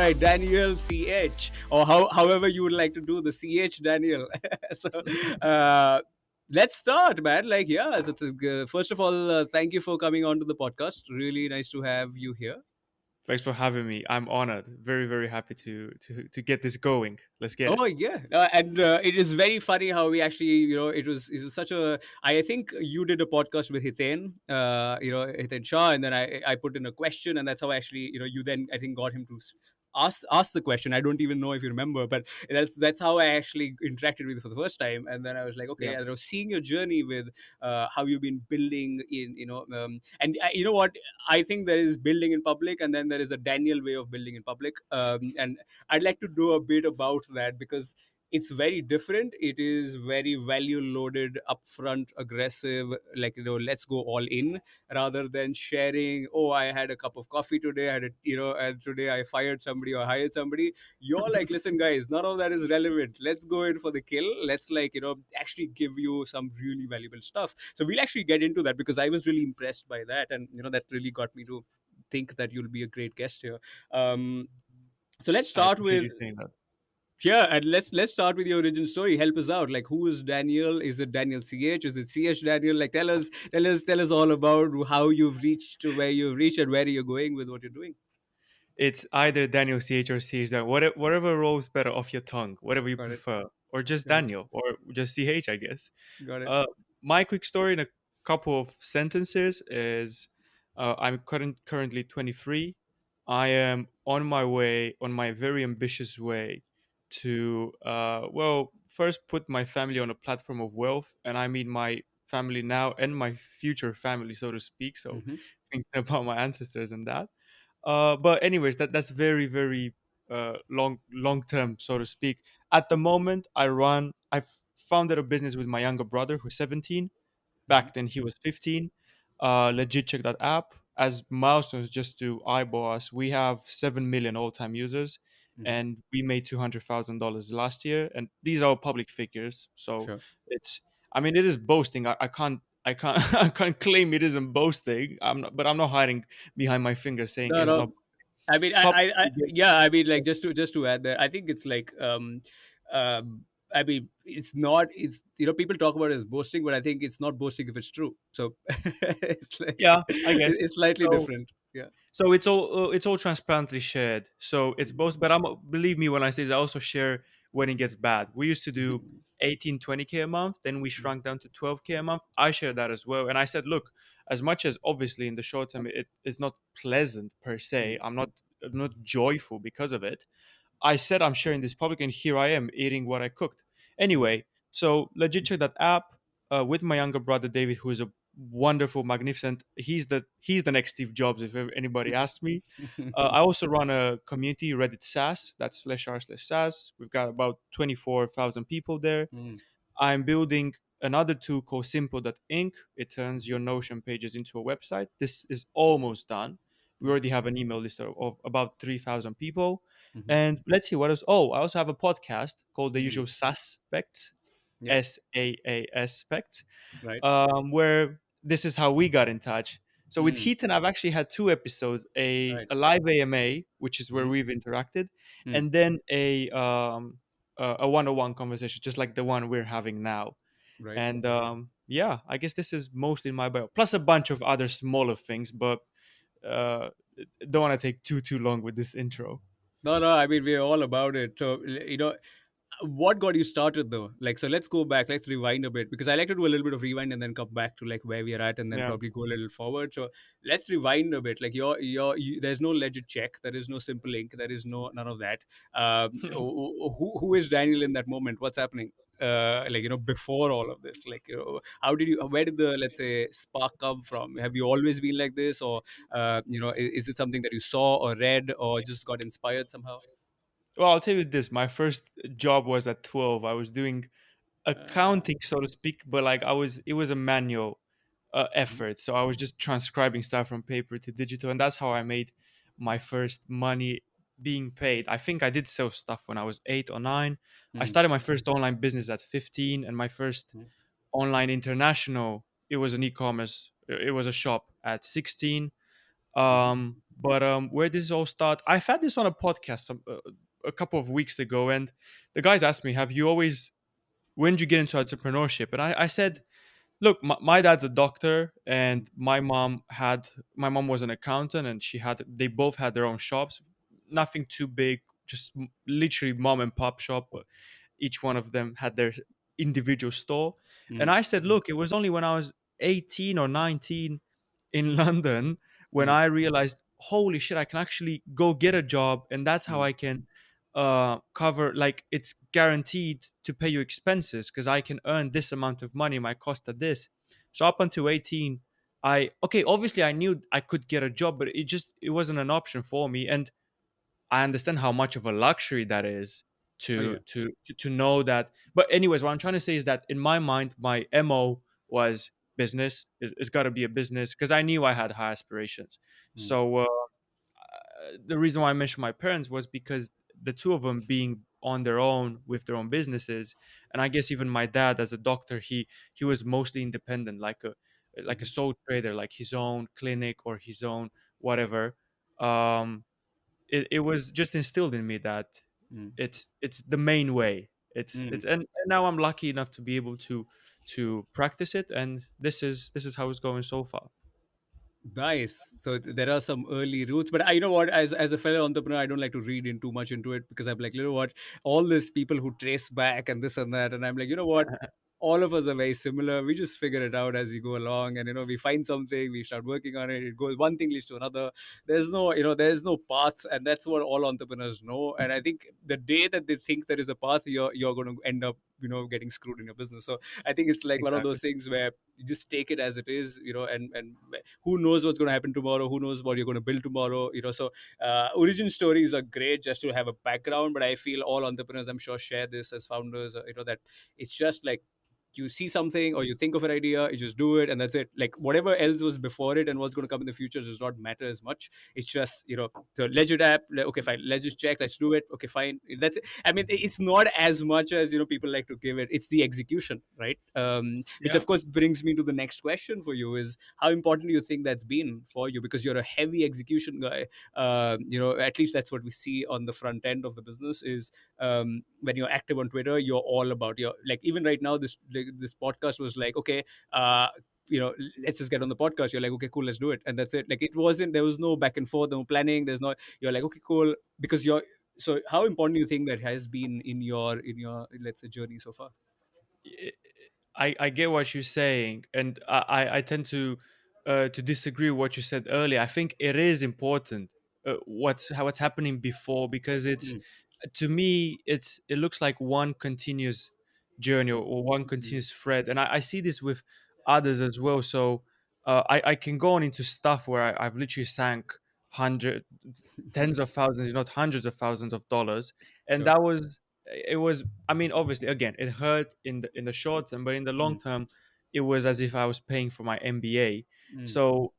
right, Daniel CH, or however you would like to do the CH Daniel. So, uh, let's start, man. Like, yeah. So, first of all, thank you for coming on to the podcast. Really nice to have you here. Thanks for having me. I'm honored. Very, very happy to get this going. Let's get Oh it. yeah, and it is very funny how we actually, it was such a. I think you did a podcast with Hiten, Hiten Shah, and then I put in a question, and that's how actually, you then I think got him to ask the question. I don't even know if you remember, but that's how I actually interacted with you for the first time, and then I was like, okay, Yeah. and I was seeing your journey with how you've been building in, and you know what, I think there is building in public, and then there is a Daniel way of building in public, and I'd like to do a bit about that because it's very different. It is very value loaded, upfront, aggressive, like, let's go all in rather than sharing. Oh, I had a cup of coffee today. I had and today I fired somebody or hired somebody. You're like, listen, guys, none of that is relevant. Let's go in for the kill. Let's actually give you some really valuable stuff. So we'll actually get into that because I was really impressed by that, and that really got me to think that you'll be a great guest here. Um, so let's I start appreciate with you saying that. yeah, and let's start with your origin story. Help us out. Like, who is Daniel? Is it Daniel CH? Is it CH Daniel? Like, tell us all about how you've reached to where you've reached and where you're going with what you're doing. It's either Daniel CH or CH Daniel. Whatever rolls better off your tongue, whatever you Got it. prefer. Or just Got it. Daniel. Or just CH, I guess. Got it. Uh, my quick story in a couple of sentences is I'm currently 23. I am on my way, on my very ambitious way to, first put my family on a platform of wealth. And I mean my family now and my future family, so to speak. So Mm-hmm. thinking about my ancestors and that. But anyways, that's very, very long term, so to speak. At the moment, I founded a business with my younger brother who's 17. Mm-hmm. Back then he was 15. LegitCheck.app. As milestones, just to eyeball us, we have 7 million all-time users, Mm-hmm. and we made $200,000 last year. And these are all public figures, so Sure. it's. I mean, it is boasting. I can't. I can't. I can't claim it isn't boasting. But I'm not hiding behind my finger saying No, it is not no. I mean, public. yeah. I mean, like, just to add there, I think it's like, I mean, it's not. It's people talk about it as boasting, but I think it's not boasting if it's true. So it's like Yeah, I guess. it's slightly So different. Yeah. So it's all transparently shared. So it's both, but I'm believe me when I say this, I also share when it gets bad. We used to do Mm-hmm. 18, 20K a month, then we Mm-hmm. shrunk down to 12K a month. I share that as well, and I said, look, as much as obviously in the short term it is not pleasant per se, I'm not joyful because of it. I said I'm sharing this public, and here I am eating what I cooked. Anyway, so legit that app with my younger brother David, who is a wonderful, magnificent. He's the next Steve Jobs, if anybody asks me. I also run a community, Reddit SaaS. That's /r/SaaS. We've got about 24,000 people there. Mm. I'm building another tool called Simple.Ink. It turns your Notion pages into a website. This is almost done. We already have an email list of about 3,000 people. Mhm. And let's see what else. Oh, I also have a podcast called the Mhm. Usual SAASpects, Yeah. SaaSpects, Right. where this is how we got in touch. So with Mm. Heaton, I've actually had two episodes: a Right. live AMA, which is where Mhm. we've interacted, Mm. and then a one-on-one conversation, just like the one we're having now. Right. And yeah, I guess this is mostly my bio, plus a bunch of other smaller things. But uh, don't want to take too long with this intro. No, no. I mean, we're all about it. So, what got you started though? Like, so let's go back. Let's rewind a bit because I like to do a little bit of rewind and then come back to like where we are at, and then Yeah. probably go a little forward. So let's rewind a bit. Like, there's no legit check. There is no simple ink. There is no none of that. Who is Daniel in that moment? What's happening? Like, before all of this, like, where did the, let's say, spark come from? Have you always been like this, or is it something that you saw or read or just got inspired somehow? Well, I'll tell you this: my first job was at 12. I was doing Uh, accounting, so to speak, but like it was a manual mhm. effort. So I was just transcribing stuff from paper to digital, and that's how I made my first money being paid. I think I did sell stuff when I was 8 or 9. I Mhm. started my first online business at 15, and my first Mhm. online international, it was an e-commerce. It was a shop at 16. But where this all start, I've had this on a podcast a couple of weeks ago, and the guys asked me, "Have you always? When did you get into entrepreneurship?" And I said, "Look, my dad's a doctor, and my mom was an accountant, and they both had their own shops, nothing too big, just literally mom and pop shop. But each one of them had their individual store." And Mm, I said, "Look, it was only when I was 18 or 19 in London when mm, I realized, holy shit, I can actually go get a job, and that's how mm, I can cover, like, it's guaranteed to pay your expenses because I can earn this amount of money, my cost at this." So up until 18, obviously I knew I could get a job, but it wasn't an option for me. And I understand how much of a luxury that is oh yeah. to know that. But anyways, what I'm trying to say is that in my mind, my MO was business. It's got to be a business because I knew I had high aspirations. Mm, So the reason why I mentioned my parents was because the two of them being on their own with their own businesses, and I guess even my dad as a doctor, he was mostly independent, like a mhm, sole trader, like his own clinic or his own whatever. Um, it was just instilled in me that mm, it's the main way. mm. And now I'm lucky enough to be able to practice it, and this is how it's going so far. Nice. So there are some early roots, but you know what? As a fellow entrepreneur, I don't like to read in too much into it because I'm like, you know what? All these people who trace back and this and that, and I'm like, you know what? All of us are very similar. We just figure it out as we go along, and we find something, we start working on it. It goes one thing leads to another. There's no path, and that's what all entrepreneurs know. And I think the day that they think there is a path, you're going to end up getting screwed in your business. So I think it's like one of those Exactly. things where you just take it as it is, and who knows what's going to happen tomorrow, who knows what you're going to build tomorrow. So origin stories are great just to have a background, but I feel all entrepreneurs, I'm sure, share this as founders, that it's just like you see something or you think of an idea, you just do it, and that's it. Like whatever else was before it and what's going to come in the future does not matter as much. It's just the legit app, okay, fine, let's just check, let's do it, okay, fine, that's it. I mean, it's not as much as people like to give it. It's the execution, right? Which Yeah. of course brings me to the next question for you: is how important do you think that's been for you, because you're a heavy execution guy. At least that's what we see on the front end of the business is, when you're active on Twitter, you're all about your, like, even right now, this podcast was like, okay, uh let's just get on the podcast. You're like, okay, cool, let's do it, and that's it. Like, there was no back and forth, no planning, there's no, you're like, okay, cool, because you're, so how important do you think that has been in your, let's say, journey so far? I get what you're saying, and I tend to disagree with what you said earlier. I think it is important what's happening before, because it's, Mm, to me, it looks like one continuous journey, or one mm, continuous thread, and I see this with others as well. So I can go on into stuff where I've literally sank hundred tens of thousands, if not hundreds of thousands of dollars, and sure. that was it was I mean, obviously, again, it hurt in the short term, but in the long Mm, term, it was as if I was paying for my MBA. mm, So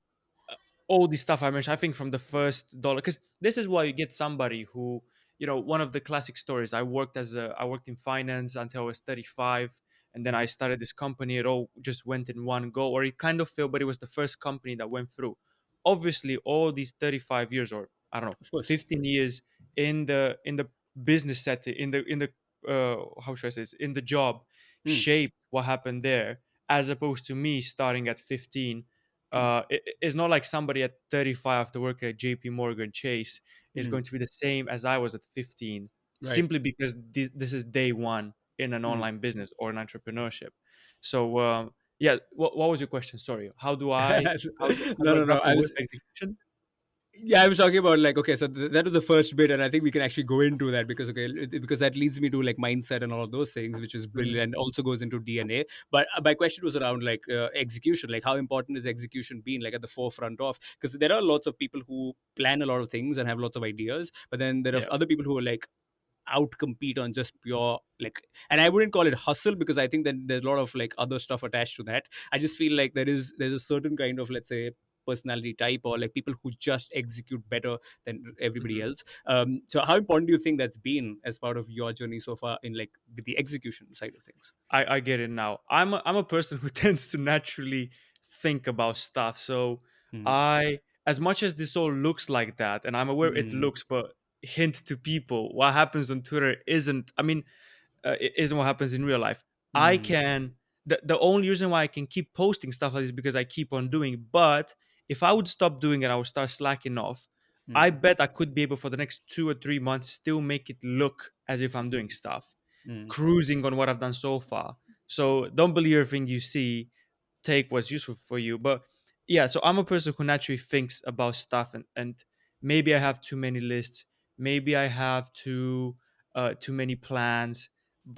all the stuff I mentioned, I think from the first dollar, because this is why you get somebody who, one of the classic stories. I worked in finance until I was 35, and then I mhm. started this company. It all just went in one go, or it kind of failed, but it was the first company that went through. Obviously, all these 35 years, or I don't know, Of course. 15 years in the business setting, in the how should I say this, in the job, Mm, shaped what happened there, as opposed to me starting at 15. mm, It's not like somebody at 35 after working at JP Morgan Chase is mm. going to be the same as I was at 15, Right. simply because this is day one in an Mm. online business or an entrepreneurship. So yeah, what was your question? Sorry. How do No, I no, no. grapple with execution? Yeah, I was talking about, like, okay, so that was the first bit, and I think we can actually go into that because, okay, because that leads me to like mindset and all of those things, which is Mhm. brilliant, and also goes into DNA. But my question was around, like, execution, like how important is execution being, like, at the forefront of, because there are lots of people who plan a lot of things and have lots of ideas, but then there are Yeah. other people who are like out compete on just pure, like, and I wouldn't call it hustle, because I think that there's a lot of like other stuff attached to that. I just feel like there's a certain kind of, let's say, personality type, or like people who just execute better than everybody Mhm. else. So how important do you think that's been as part of your journey so far in, like, the execution side of things? I get it now. I'm a person who tends to naturally think about stuff. So Mm, I as much as this all looks like that, and I'm aware it Mm, looks, but hint to people, what happens on Twitter isn't. I mean, it isn't what happens in real life. I mm, can the only reason why I can keep posting stuff like this is because I keep on doing. But if I would stop doing it, I would start slacking off. I mm, bet I could be able for the next 2 or 3 months still make it look as if I'm doing stuff, mm, cruising on what I've done so far. So don't believe everything you see, take what's useful for you. But yeah, so I'm a person who naturally thinks about stuff, and maybe I have too many lists, maybe I have too many plans,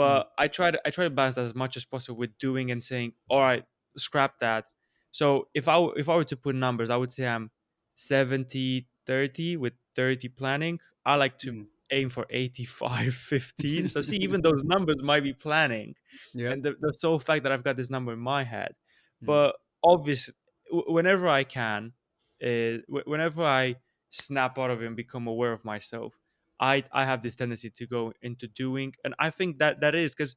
mm, but I try to balance that as much as possible with doing and saying, all right, scrap that. So if I were to put numbers, I would say I'm 70/30 with 30 planning. I like to mm. aim for 85/15. So see, even those numbers might be planning, Yep. and the sole fact that I've got this number in my head. Mm, But obviously, whenever I can, whenever I snap out of it and become aware of myself, I have this tendency to go into doing, and I think that that is because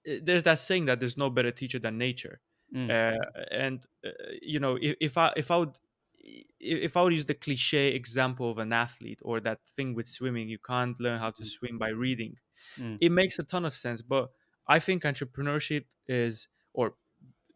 there's that saying that there's no better teacher than nature. mm, uh, and if I would use the cliche example of an athlete, or that thing with swimming, you can't learn how to mm, swim by reading. mm, It makes a ton of sense, but I think entrepreneurship is, or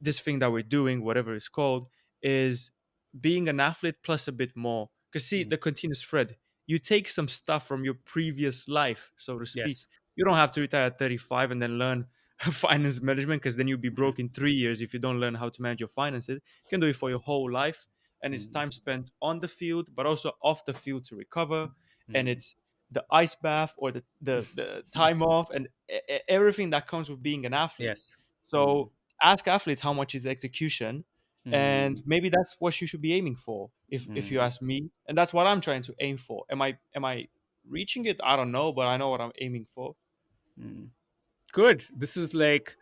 this thing that we're doing, whatever it's called, is being an athlete plus a bit more. Because see, mm. the continuous thread, you take some stuff from your previous life, so to speak. Yes. You don't have to retire at 35 and then learn finance management, because then you'll be Mm, broke in 3 years if you don't learn how to manage your finances. You can do it for your whole life, and it's mm, time spent on the field, but also off the field to recover. And mm. it's the ice bath, or the time off, and everything that comes with being an athlete. Yes. Mm, So ask athletes how much is the execution, and mm, maybe that's what you should be aiming for, if you mm, ask me, and that's what I'm trying to aim for. Am I reaching it? I don't know, but I know what I'm aiming for. mm. Good. This is like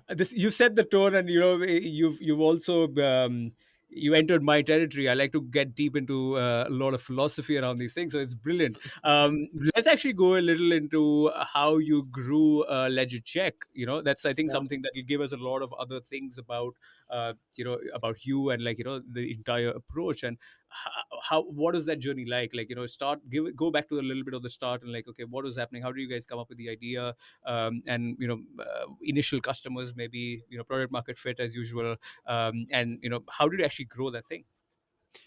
this. You set the tone, and you've also you entered my territory. I like to get deep into a lot of philosophy around these things, so it's brilliant. Let's actually go a little into how you grew Legit Check. That's, I think, Yeah. something that will give us a lot of other things about about you, and like the entire approach, and how what is that journey like start give it go back to a little bit of the start, and like, okay, what was happening, how do you guys come up with the idea, and initial customers, maybe product market fit as usual, and how did you actually grow that thing?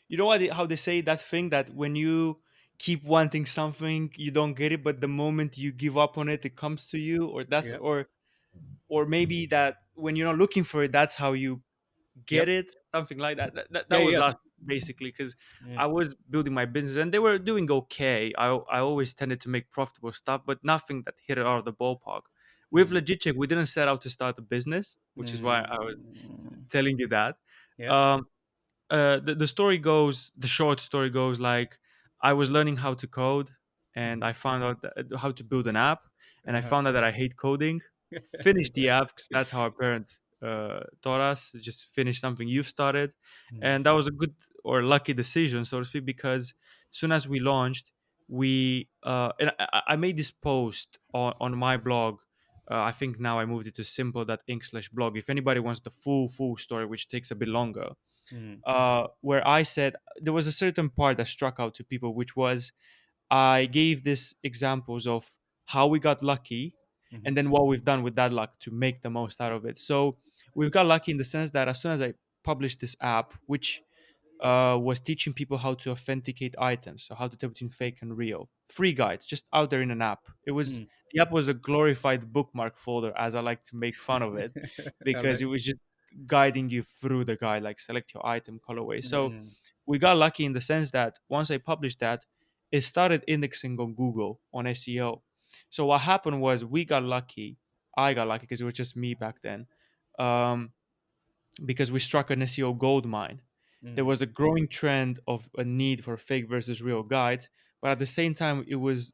You know what? How they say that thing that when you keep wanting something, you don't get it, but the moment you give up on it, it comes to you, or that's Yeah. or maybe that when you're not looking for it, that's how you get Yep. it, something like that. That Yeah, was yeah, us basically, because yeah. I was building my business and they were doing okay. I always tended to make profitable stuff, but nothing that hit it out of the ballpark. With Mm, Legit Check, we didn't set out to start a business, which is why I was mm, telling you that. yes. um the story goes, the short story goes like, I was learning how to code, and Mhm. I found out how to build an app, and I Uh-huh. found out that I hate coding. Finish the app, because that's how our parents taught us. Just finish something you've started, Mm, and that was a good or lucky decision, so to speak, because soon as we launched, we and I made this post on my blog. I think now I moved it to Simple.Ink/blog. If anybody wants the full story, which takes a bit longer, mm, where I said there was a certain part that struck out to people, which was I gave this examples of how we got lucky, mhm, and then what we've done with that luck to make the most out of it. So we've got lucky in the sense that as soon as I published this app, which was teaching people how to authenticate items, so how to tell between fake and real, free guides just out there in an app. It was mm. The app was a glorified bookmark folder, as I like to make fun of it, All because right. it was just guiding you through the guide, like select your item colorway. So Mm, we got lucky in the sense that once I published that, it started indexing on Google on SEO. So what happened was we got lucky. I got lucky because it was just me back then. Um, because we struck an SEO gold mine. There mm, was a growing trend of a need for fake versus real guides, but at the same time, it was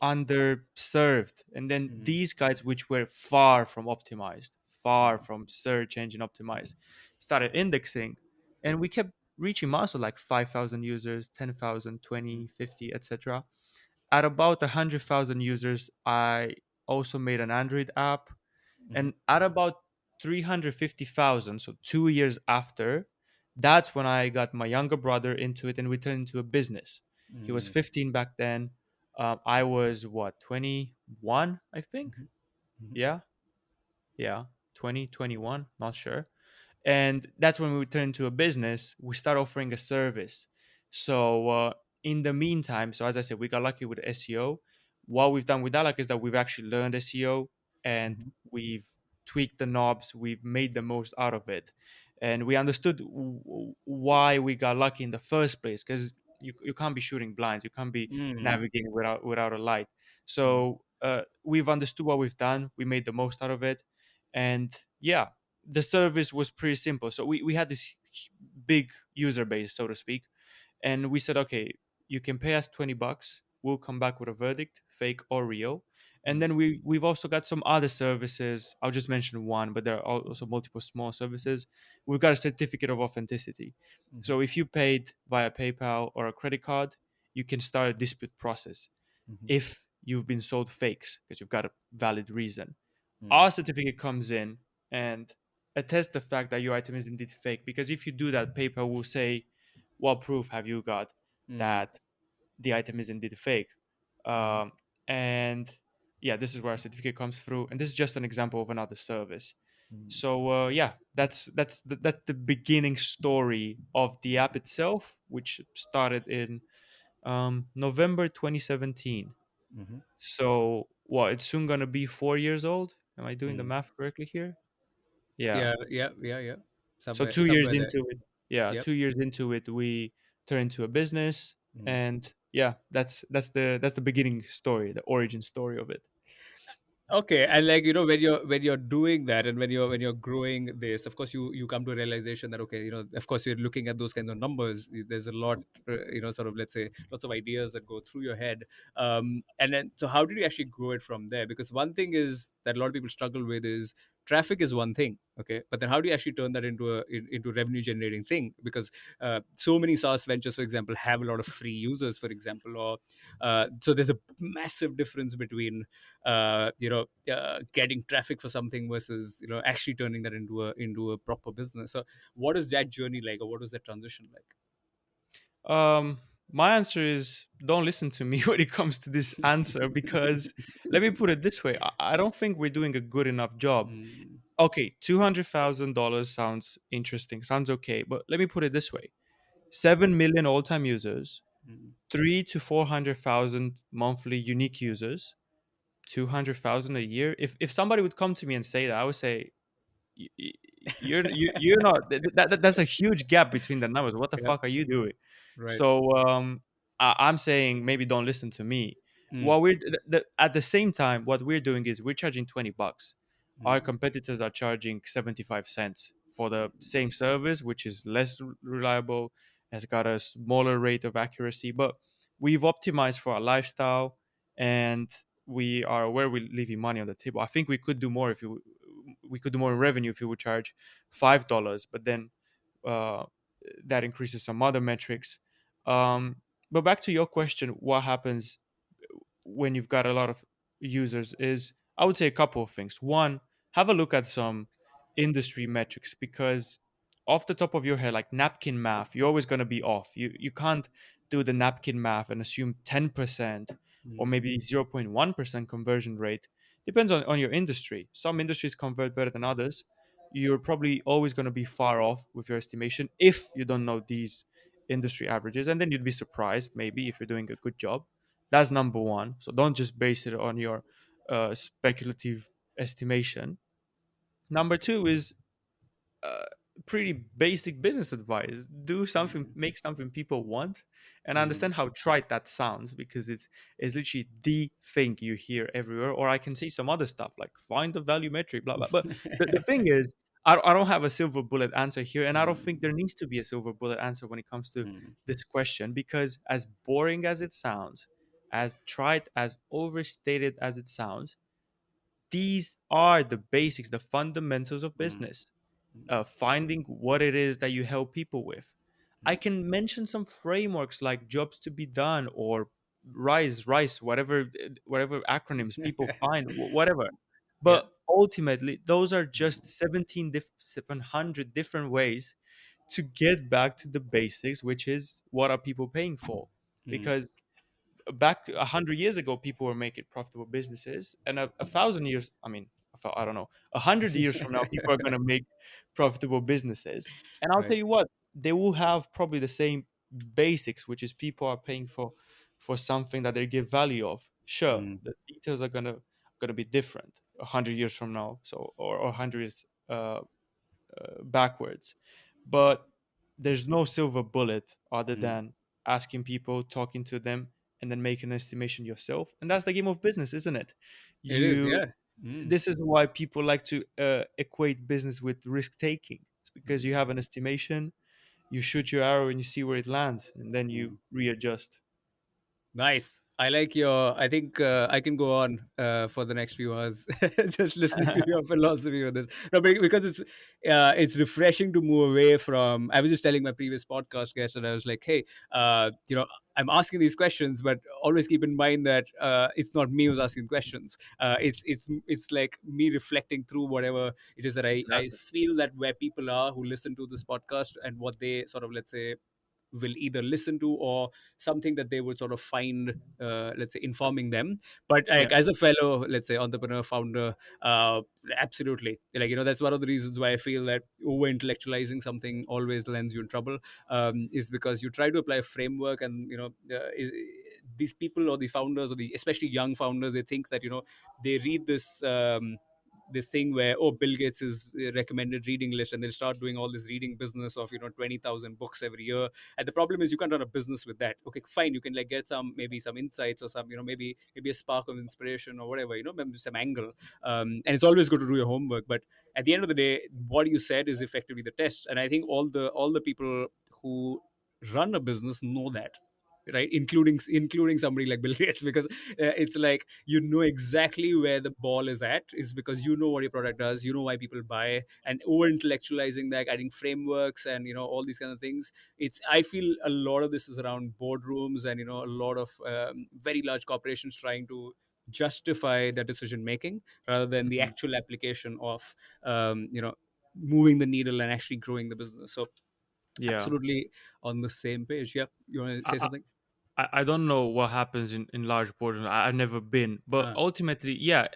underserved. And then mm, these guides, which were far from optimized, far mm, from search engine optimized, started indexing, and we kept reaching milestones like 5,000 users, 10,000, mm, 20, 50, etc. At about 100,000 users, I also made an Android app, mhm, and at about 350,000, so 2 years after, That's when I got my younger brother into it and we turned into a business. He was Mm. 15 back then. I was what, 21, I think? Mhm. Mhm. Yeah, yeah, 2021, not sure. And that's when we turn into a business. We start offering a service. So in the meantime, so as I said, we got lucky with SEO. What we've done with that luck is that we've actually learned SEO and Mhm. we've tweaked the knobs, we've made the most out of it, and we understood why we got lucky in the first place, because you can't be shooting blinds, you can't be Mm. navigating without a light. Mm. So we've understood what we've done, we made the most out of it, and yeah, the service was pretty simple. So we had this big user base, so to speak, and we said, okay, you can pay us $20. We'll come back with a verdict, fake or real. And Mm. then we've also got some other services. I'll just mention one, but there are also multiple small services. We've got a certificate of authenticity. Mhm. So if you paid via PayPal or a credit card, you can start a dispute process Mhm. if you've been sold fakes because you've got a valid reason. Mm. Our certificate comes in and attests the fact that your item is indeed fake. Because if you do that, PayPal will say, "What proof have you got Mm. that the item is indeed fake?" Mhm. Um, and yeah, this is where our certificate comes through. And this is just an example of another service. Mm. So yeah, that's the beginning story of the app itself, which started in November 2017. Mhm. So what? It's soon gonna be 4 years old. Am I doing the Mm. math correctly here? Yeah. Yeah, yeah, yeah, yeah. So Somewhere, 2 years somewhere there. into it, yeah, Yep. 2 years into it, we turn into a business, Mm. and yeah, that's the beginning story, the origin story of it. Okay, and like, when you're doing that, and when you're growing this, of course you come to a realization that, okay, of course you're looking at those kinds of numbers. There's a lot, sort of, let's say, lots of ideas that go through your head. And then, so how did you actually grow it from there? Because one thing is that a lot of people struggle with is traffic is one thing, okay, but then how do you actually turn that into a revenue generating thing? Because so many SaaS ventures, for example, have a lot of free users, for example, or so there's a massive difference between getting traffic for something versus actually turning that into a proper business. So what is that journey like, or what was that transition like? Um, my answer is don't listen to me when it comes to this answer, because let me put it this way: I don't think we're doing a good enough job. Mm. Okay, $200,000 sounds interesting, sounds okay, but let me put it this way: 7 million all-time users, Mm. 3 to 400,000 monthly unique users, 200,000 a year. If somebody would come to me and say that, I would say, "Y- y- you're not that's a huge gap between the numbers. What the Yep. fuck are you doing?" Right. So I'm saying maybe don't listen to me. Mm. What at the same time, what we're doing is we're charging $20. Our Mm. competitors are charging 75 cents for the Mm. same service, which is less reliable, has got a smaller rate of accuracy, but we've optimized for our lifestyle, and we are aware we're leaving money on the table. I think we could do more if we could do more in revenue if we would charge $5, but then uh, that increases some other metrics. But back to your question, what happens when you've got a lot of users is, I would say, a couple of things. One, have a look at some industry metrics, because off the top of your head, like napkin math, you're always going to be off. You can't do the napkin math and assume 10% or Mm. maybe 0.1% conversion rate. Depends on your industry. Some industries convert better than others. You're probably always going to be far off with your estimation if you don't know these industry averages, and then you'd be surprised maybe if you're doing a good job. That's number one. So don't just base it on your speculative estimation. Number two is uh, pretty basic business advice. Do something, Mm. make something people want. And I Mm. understand how trite that sounds, because it's literally the thing you hear everywhere. Or I can see some other stuff like find the value metric, blah, blah. But the thing is, I don't have a silver bullet answer here. And I don't think Mm. there needs to be a silver bullet answer when it comes to Mm. this question, because as boring as it sounds, as trite, as overstated as it sounds, these are the basics, the fundamentals of Mm. business. Finding what it is that you help people with. I can mention some frameworks like jobs to be done or rise, whatever acronyms people Mm. find, whatever. Yeah. But ultimately, those are just 700 different ways to get back to the basics, which is what are people paying for? Mm. Because back 100 years ago, people were making profitable businesses, and a thousand years, I mean, I don't know, 100 years from now, people are going to make profitable businesses. And I'll tell Right. you what, they will have probably the same basics, which is people are paying for something that they give value of. Sure, Mm. the details are gonna be different 100 years from now, so or 100 years backwards. But there's no silver bullet other Mm. than asking people, talking to them, and then making an estimation yourself. And that's the game of business, isn't it? It is, You. yeah. Mm. This is why people like to equate business with risk taking. It's because you have an estimation, you shoot your arrow, and you see where it lands, and then you Mm. readjust. Nice. I like your. I think I can go on for the next few hours just listening to your philosophy on this. No, because it's refreshing to move away from. I was just telling my previous podcast guest, and I was like, "Hey, I'm asking these questions, but always keep in mind that it's not me who's asking questions. It's like me reflecting through whatever it is that I Exactly. feel that where people are who listen to this podcast and what they sort of, let's say, will either listen to, or something that they would sort of find, let's say, informing them. But Yeah. like, as a fellow, let's say, entrepreneur, founder, uh, absolutely, like, that's one of the reasons why I feel that over intellectualizing something always lands you in trouble, is because you try to apply a framework, and these people, or the founders, or the especially young founders, they think that they read this thing where, oh, Bill Gates is recommended reading list, and they'll start doing all this reading business of 20,000 books every year. And the problem is, you can't run a business with that. Okay, fine, you can like get maybe some insights, or some maybe a spark of inspiration, or whatever, maybe some angle. And it's always good to do your homework, but at the end of the day, what you said is effectively the test. And I think all the people who run a business know that, right, including somebody like Bill Gates, because it's like, exactly where the ball is at, is because what your product does, why people buy, and over intellectualizing that, adding frameworks, and all these kind of things. I feel a lot of this is around boardrooms, and a lot of very large corporations trying to justify their decision making, rather than the Mhm. actual application of moving the needle and actually growing the business. So Yeah. absolutely on the same page. Yeah, you want to say I, something? I don't know what happens in large boardrooms. I've never been, but uh, ultimately, yeah.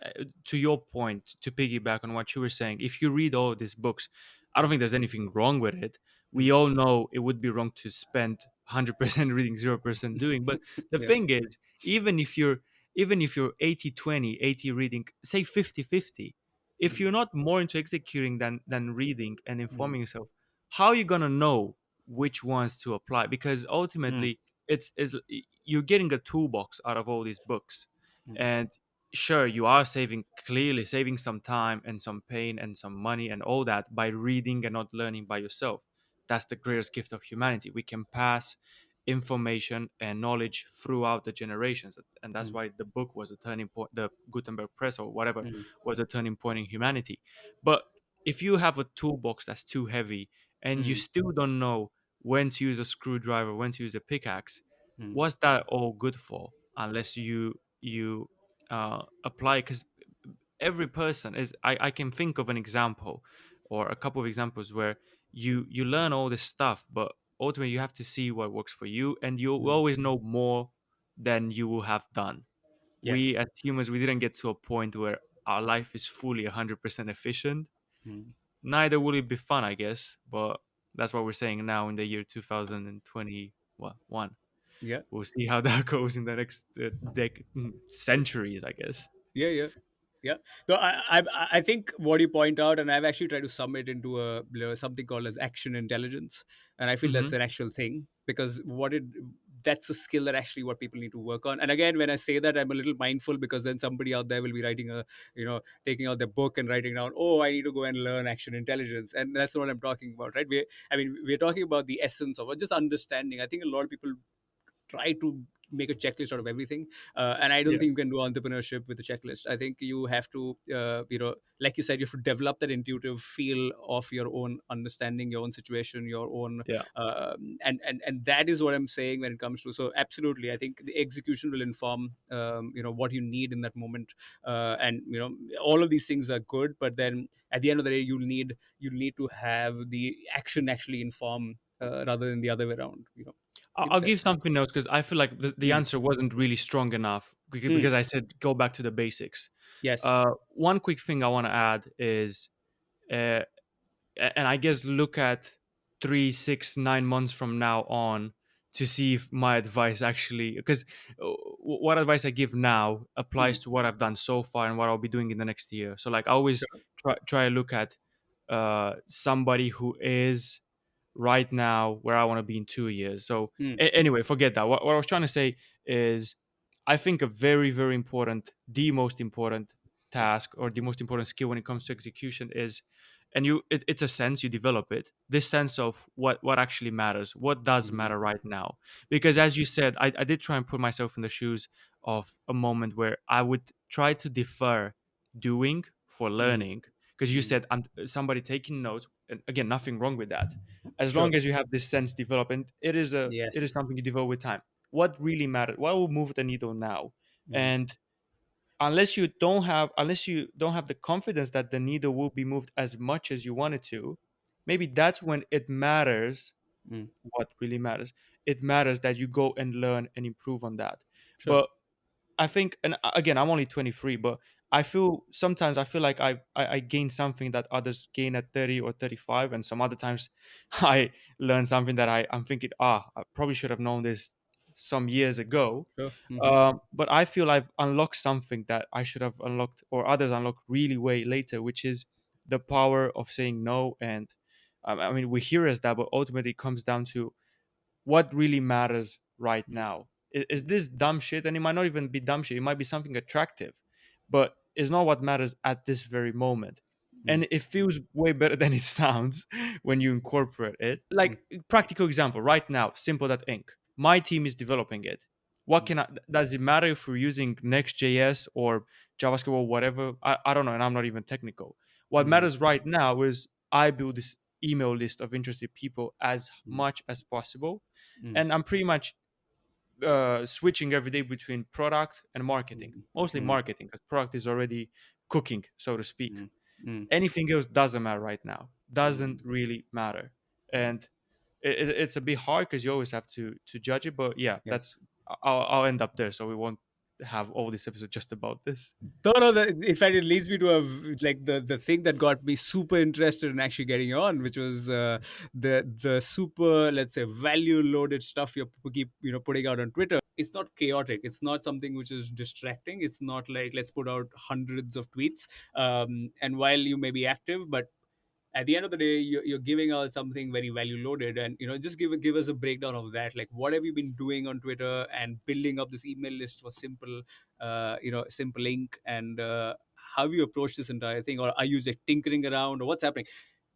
To your point, to piggyback on what you were saying, if you read all these books, I don't think there's anything wrong with it. We mm, all know it would be wrong to spend 100% reading, 0% doing. But the yes. thing is, even if you're 80/20, 80 reading, say 50/50, if Mm, you're not more into executing than reading and mm, informing yourself, how are you gonna know which ones to apply? Because mm, ultimately it's you're getting a toolbox out of all these books. mm, And sure, you are clearly saving some time and some pain and some money and all that by reading and not learning by yourself. That's the greatest gift of humanity. We can pass information and knowledge throughout the generations, and that's mm, why the book was a turning point. The Gutenberg press or whatever mm, was a turning point in humanity. But if you have a toolbox that's too heavy and you mm, still don't know when to use a screwdriver, when to use a pickaxe, mm, what's that all good for? Unless you apply, because every person is. I can think of an example or a couple of examples where you learn all this stuff, but ultimately you have to see what works for you, and you mm. always know more than you will have done. We Yes. as humans, we didn't get to a point where our life is fully 100% efficient. Mm. Neither will it be fun, I guess, but that's what we're saying now in the year 2021. Yeah. We'll see how that goes in the next centuries, I guess. Yeah. Yeah. Yeah. So I think what you point out, and I've actually tried to sum it into something called as action intelligence, and I feel that's Hmm. an actual thing, because that's a skill that actually what people need to work on. And again, when I say that, I'm a little mindful, because then somebody out there will be writing taking out their book and writing down, oh, I need to go and learn action intelligence, and that's what I'm talking about, right? We're talking about the essence of, or just understanding. I think a lot of people try to make a checklist out of everything. And I don't Yeah. think you can do entrepreneurship with a checklist. I think you have to, like you said, you have to develop that intuitive feel of your own understanding, your own situation, your own, Yeah. and that is what I'm saying when it comes to. So absolutely, I think the execution will inform, what you need in that moment. And all of these things are good, but then at the end of the day, you'll need to have the action actually inform, rather than the other way around. Keep I'll give testing. something else because I feel like the Mm. answer wasn't really strong enough Mm. because I said go back to the basics. Yes. One quick thing I want to add is, uh, and I guess look at 3, 6, 9 months from now on to see if my advice actually, because what advice I give now applies Mm. to what I've done so far and what I'll be doing in the next year. So like I always Sure. try to look at somebody who is right now where I want to be in 2 years. So Mm. anyway, forget that. What I was trying to say is, I think a very, very important, the most important task or the most important skill when it comes to execution is, and it's a sense you develop it. This sense of what actually matters, what does Mm. matter right now. Because as you said, I did try and put myself in the shoes of a moment where I would try to defer doing for Mm. learning. Because you Mm. said I'm somebody taking notes, and again, nothing wrong with that as Sure. long as you have this sense developed, and it is Yes. something you develop with time. What really matters, what will move the needle now? Mm. And unless you don't have the confidence that the needle will be moved as much as you want it to, maybe that's when it matters. Mm. What really matters, it matters that you go and learn and improve on that. Sure. But I think, and again, I'm only 23, but I feel like I gain something that others gain at 30 or 35, and some other times I learn something that I'm thinking, I probably should have known this some years ago. Sure. Hmm. But I feel I've unlocked something that I should have unlocked or others unlocked really way later, which is the power of saying no. And I mean, we hear as that, but ultimately it comes down to what really matters right now. Is this dumb shit? And it might not even be dumb shit. It might be something attractive, but it's not what matters at this very moment. Mm. And it feels way better than it sounds when you incorporate it. Mm. Like practical example, right now, Simple.Ink. My team is developing it. What Mm. can I? Does it matter if we're using Next.js or JavaScript or whatever? I don't know, and I'm not even technical. What Mm. matters right now is I build this email list of interested people as Mm. much as possible, Mm. and I'm pretty much switching every day between product and marketing, Mm. mostly Mm. marketing because product is already cooking, so to speak. Mm. Mm. Anything else doesn't matter right now, doesn't Mm. really matter. Mm. And it's a bit hard because you always have to judge it, but yeah, Yes. I'll end up there so we won't have all this episode just about this. No, no. In fact, it leads me to like the thing that got me super interested in actually getting on, which was the super, let's say, value loaded stuff you keep putting out on Twitter. It's not chaotic. It's not something which is distracting. It's not like let's put out hundreds of tweets. And while you may be active, but at the end of the day, you're giving us something very value loaded. And just give us a breakdown of that. Like, what have you been doing on Twitter and building up this email list for Simple Ink, and how you approach this entire thing, or are you like tinkering around, or what's happening?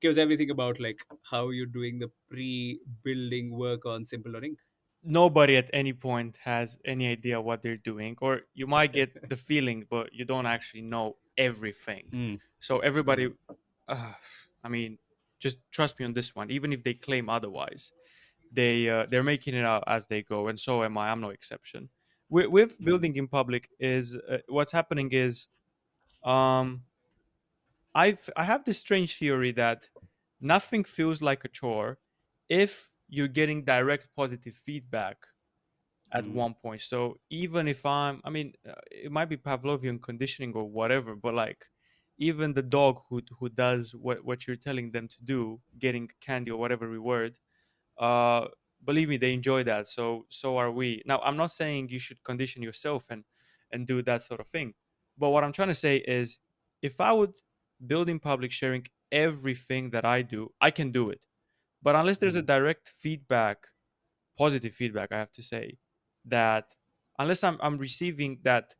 Give us everything about like how you're doing the pre-building work on Simple Ink. Nobody at any point has any idea what they're doing, or you might get the feeling but you don't actually know everything. Mm. So everybody, uh, I mean, just trust me on this one. Even if they claim otherwise, they're making it out as they go, and so am I. I'm no exception. With Mm. building in public is what's happening is, um I have this strange theory that nothing feels like a chore if you're getting direct positive feedback at Mm. one point. So even if I mean, it might be Pavlovian conditioning or whatever, but like even the dog who does what you're telling them to do, getting candy or whatever reward, uh, believe me, they enjoy that. So are we. Now, I'm not saying you should condition yourself and do that sort of thing, but what I'm trying to say is, if I would build in public sharing everything that I do, I can do it. But unless there's a Mm. direct feedback, positive feedback, I have to say, that unless I'm receiving that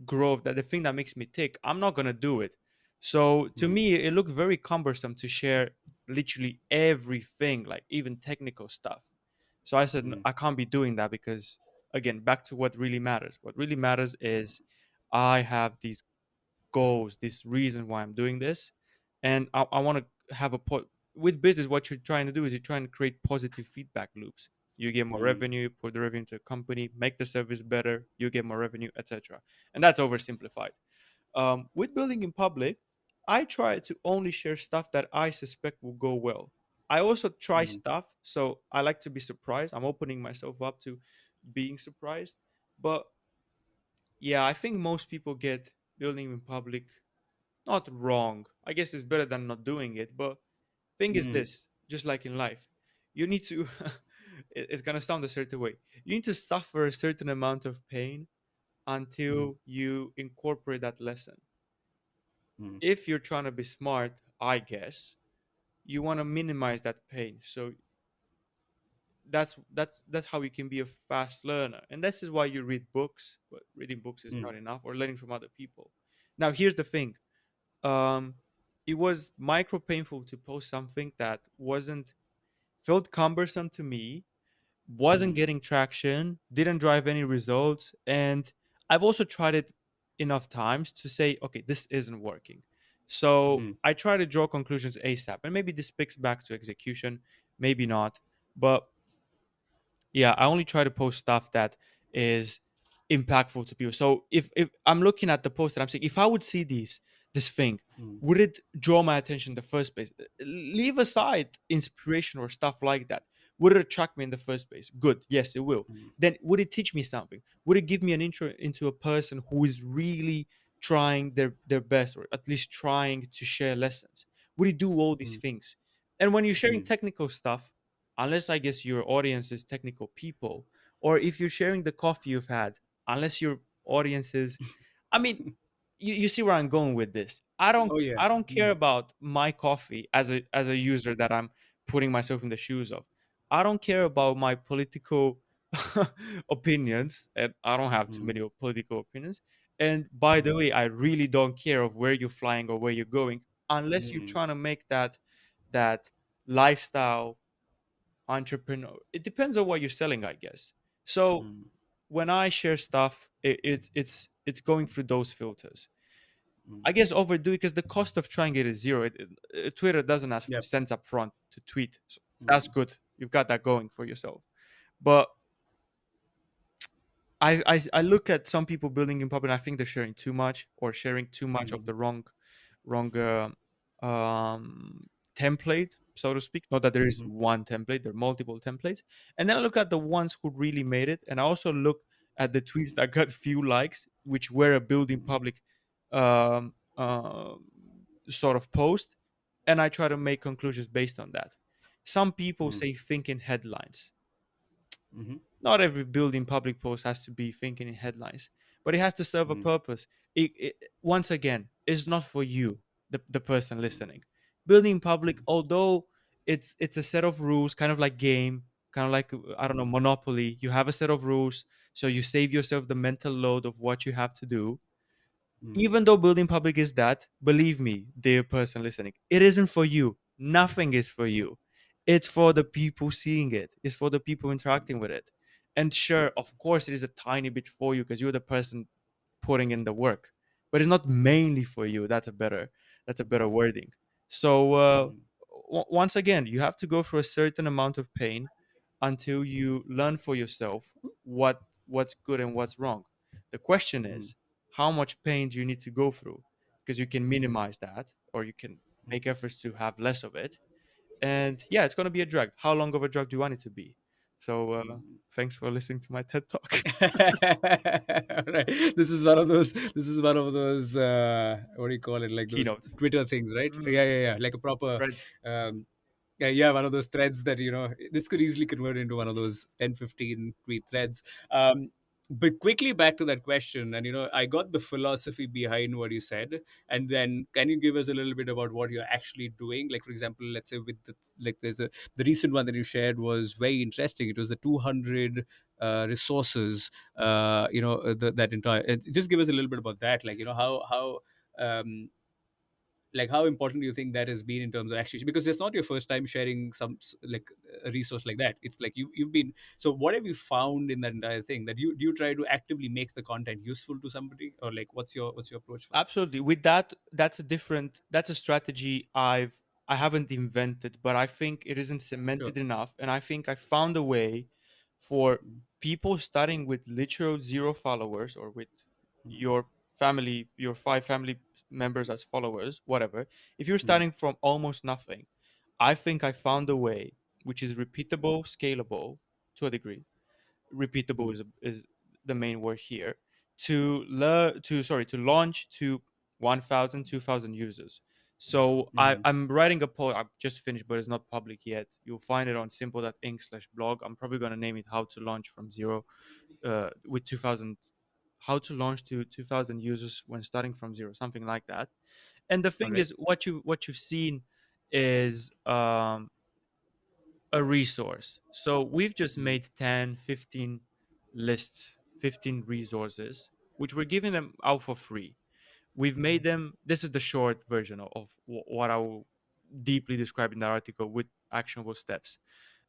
growth, that the thing that makes me tick, I'm not gonna do it. So to Mm. me, it looked very cumbersome to share literally everything, like even technical stuff. So I said, Mm. I can't be doing that because again, back to what really matters. What really matters is I have these goals, this reason why I'm doing this, and I want to have with business. What you're trying to do is you're trying to create positive feedback loops. You get more Mm, revenue, put the revenue into a company, make the service better, you get more revenue, etc. And that's oversimplified. With building in public, I try to only share stuff that I suspect will go well. I also try mm, stuff, so I like to be surprised. I'm opening myself up to being surprised. But yeah, I think most people get building in public not wrong. I guess it's better than not doing it. But thing is mm, this, just like in life, you need to it's gonna sound a certain way. You need to suffer a certain amount of pain mm, until you incorporate that lesson. mm, If you're trying to be smart, I guess, you want to minimize that pain. So that's how you can be a fast learner. And this is why you read books, but reading books is mm, not enough, or learning from other people. Now here's the thing. Um it was micro painful to post something that wasn't felt cumbersome to me, wasn't mm, getting traction, didn't drive any results. And I've also tried it enough times to say, okay, this isn't working. So mm, I try to draw conclusions ASAP. And maybe this picks back to execution, maybe not. But yeah, I only try to post stuff that is impactful to people. So if I'm looking at the post and I'm saying, if I would see this thing, mm, would it draw my attention in the first place? Leave aside inspiration or stuff like that. Would it attract me in the first place? Good. Yes, it will. mm, Then would it teach me something? Would it give me an intro into a person who is really trying their best, or at least trying to share lessons? Would it do all these mm, things? And when you're sharing mm, technical stuff, unless I guess your audience is technical people, or if you're sharing the coffee you've had, unless your audience is, I mean, you see where I'm going with this. oh yeah. I don't care Mm, about my coffee as a user that I'm putting myself in the shoes of. I don't care about my political opinions, and I don't have too mm, many political opinions. And by the mm, way, I really don't care of where you're flying or where you're going, unless you're mm, trying to make that lifestyle entrepreneur. It depends on what you're selling, I guess. So mm, when I share stuff, it's going through those filters. mm. I guess overdo it because the cost of trying it is zero. Twitter doesn't ask for Yep. cents up front to tweet, so that's Mm, good. You've got that going for yourself. But I look at some people building in public, and I think they're sharing too much, or sharing too much of mm, the wrong template, so to speak. Not that there is mhm, one template, there are multiple templates. And then I look at the ones who really made it, and I also look at the tweets that got few likes, which were a building mm, public um, um, sort of post, and I try to make conclusions based on that. Some people mm, say think in headlines. mhm, Not every building public post has to be thinking in headlines, but it has to serve a mm, purpose. Once again, it's not for you, the person listening. Building public, although it's a set of rules, kind of like game, kind of like I don't know, Monopoly. You have a set of rules, so you save yourself the mental load of what you have to do. mm, Even though building public is that, believe me, dear person listening, it isn't for you. Nothing is for you. It's for the people seeing it, it's for the people interacting with it. And sure, of course, it is a tiny bit for you because you're the person putting in the work, but it's not mainly for you. That's a better wording. So mm, once again, you have to go through a certain amount of pain until you learn for yourself what's good and what's wrong. The question mm, is, how much pain do you need to go through? Because you can mm, minimize that, or you can mm, make efforts to have less of it. And yeah, it's going to be a drag. How long of a drag do you want it to be? So mm. thanks for listening to my TED talk. Right. This is one of those what do you call it, like those Keynote. Twitter things, right? Mm, Yeah, like a proper Fred. um yeah, one of those threads that this could easily convert into one of those 10-15 tweet threads. But quickly back to that question, and I got the philosophy behind what you said, and then can you give us a little bit about what you're actually doing? Like, for example, let's say with the recent one that you shared was very interesting. It was the 200 resources, that entire. Just give us a little bit about that, like how um, like how important do you think that has been in terms of actually, because it's not your first time sharing like a resource like that. It's like you've been, so what have you found in that entire thing, that you do you try to actively make the content useful to somebody, or like what's your approach for that? Absolutely. With that, that's a strategy I haven't invented, but I think it isn't Sure. cemented enough. And I think I found a way for Mm, people starting with literal zero followers, or with mm, your family, your five family members as followers, whatever. If you're mm, starting from almost nothing, I think I found a way which is repeatable, scalable to a degree. Repeatable is the main word here, to learn to sorry to launch to 1,000, 2,000 users. So mm, I'm writing a post. I've just finished, but it's not public yet. You'll find it on simple.ink/blog. I'm probably going to name it how to launch from zero with 2,000, how to launch to 2,000 users when starting from zero, something like that. And the all thing right. is, what you've seen is a resource. So we've just Mm, made 10, 15 lists, 15 resources, which we're giving them out for free. We've made them, this is the short version of what I will deeply describe in the article with actionable steps.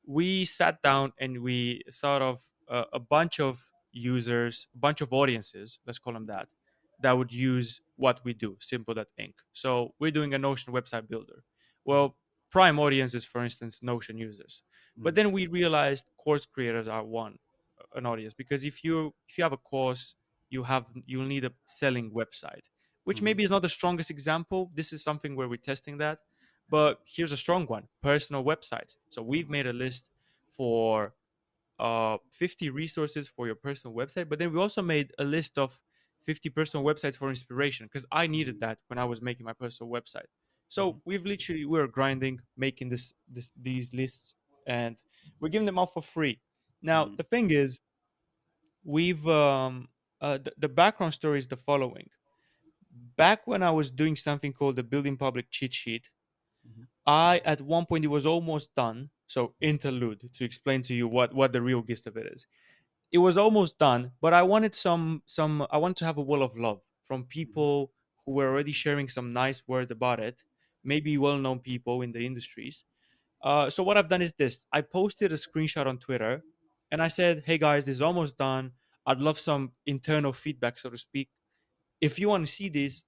We sat down and we thought of a bunch of users, a bunch of audiences, let's call them that, that would use what we do, simple.ink. So we're doing a Notion website builder. mhm, Well, prime audience is, for instance, Notion users. But mm, then we realized course creators are an audience, because if you have a course, you'll need a selling website, which mhm, maybe is not the strongest example. This is something where we're testing that, but here's a strong one: personal website. So we've made a list for 50 resources for your personal website, but then we also made a list of 50 personal websites for inspiration, because I needed mhm, that when I was making my personal website. mhm, So we're grinding, making these lists, and we're giving them out for free. Now mm, the thing is, we've the background story is the following. Back when I was doing something called the building public cheat sheet, mhm, I at one point, it was almost done. So interlude, to explain to you what the real gist of it is. It was almost done, but I wanted some I wanted to have a wall of love from mhm, people who were already sharing some nice words about it, maybe well-known people in the industries. So what I've done is this: I posted a screenshot on Twitter, and I said, "Hey guys, this is almost done. I'd love some internal feedback, so to speak. If you want to see this,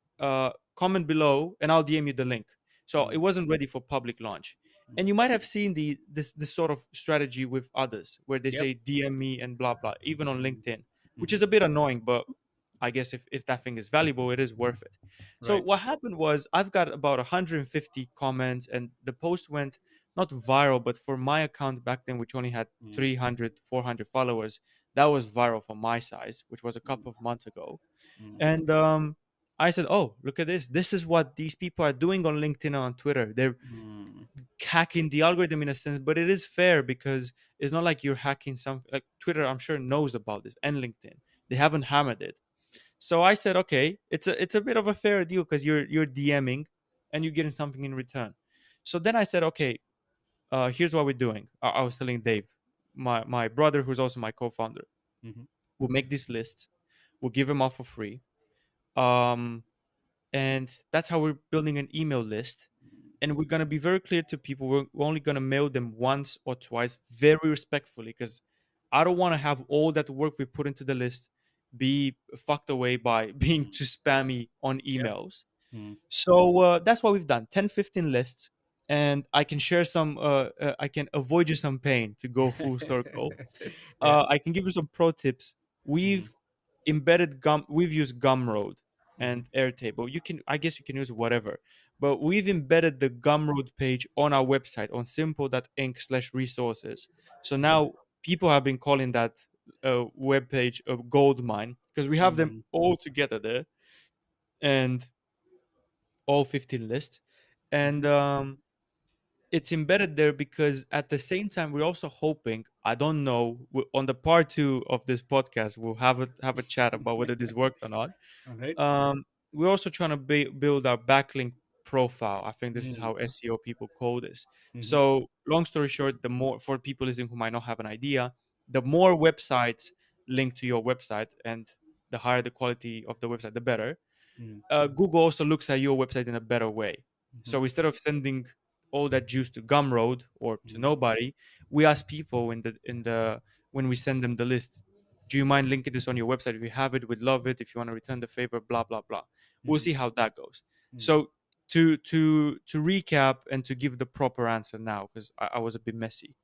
comment below and I'll DM you the link." So it mm, wasn't ready for public launch. And mhm. you might have seen this sort of strategy with others, where they Yep. say DM me and blah blah, even on LinkedIn, which Mhm. is a bit annoying, but I guess if that thing is valuable, it is worth it. So Right. what happened was, I've got about 150 comments, and the post went not viral, but for my account back then, which only had Mm, 300, 400 followers, that was viral for my size, which was a mm, couple of months ago. mm, And I said, "Oh, look at this! This is what these people are doing on LinkedIn and on Twitter. They're mm, hacking the algorithm in a sense, but it is fair, because it's not like you're hacking something like Twitter. I'm sure knows about this, and LinkedIn. They haven't hammered it." So I said, "Okay, it's a bit of a fair deal, because you're DMing and you're getting something in return." So then I said, "Okay, here's what we're doing." I was telling Dave, my brother, who's also my co-founder. mhm, We'll make this list. We'll give them all for free. Um, and that's how we're building an email list. And we're going to be very clear to people. We're only going to mail them once or twice, very respectfully, because I don't want to have all that work we put into the list be fucked away by being mm. too spammy on Yep. emails. Mm, So that's what we've done: 10, 15 lists. And I can share I can avoid you some pain to go full circle. yeah. I can give you some pro tips. Mm, We've used Gumroad mhm, and Airtable. I guess you can use whatever, but we've embedded the Gumroad page on our website on simple.ink/resources. So mhm, now people have been calling that web page a gold mine, because we have them mm, all together there, and all 15 lists. And mhm, it's embedded there because at the same time, we're also hoping, I don't know, on the part two of this podcast, we'll have a chat about whether this worked or not. all right. We're also trying to build our backlink profile. I think this is Mm, how SEO people call this. mhm, So long story short, the more, for people listening who might not have an idea, the more websites link to your website, and the higher the quality of the website, the better. mm, Google also looks at your website in a better way. So instead of sending all that juice to Gumroad or to nobody, we ask people in the when we send them the list, do you mind linking this on your website? If you have it, we'd love it. If you want to return the favor, blah blah blah. We'll see how that goes. So to recap and to give the proper answer now, because I was a bit messy.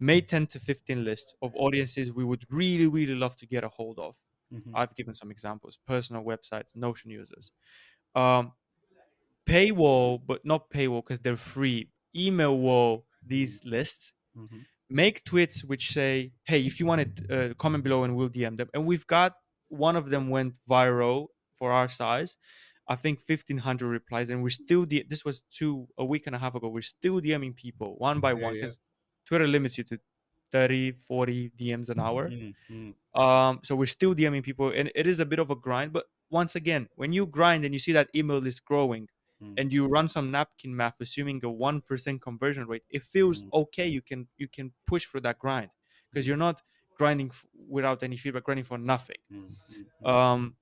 Made 10 to 15 lists of audiences we would really, really love to get a hold of. I've given some examples: personal websites, Notion users. Um, Paywall, but not paywall because they're free. Email wall these lists. Make tweets which say, "Hey, if you want it, comment below and we'll DM them." And we've got one of them went viral for our size. I think 1,500 replies, and we're still this was a week and a half ago. We're still DMing people one by Yeah, one yeah. because Twitter limits you to 30, 40 DMs an hour. Mm, mm, So we're still DMing people, and it is a bit of a grind. But once again, when you grind and you see that email list growing, mm, and you run some napkin math, assuming a 1% conversion rate, it feels mm, okay. You can push through that grind because mm, you're not grinding without any feedback, grinding for nothing. mm, mm, mm, Um,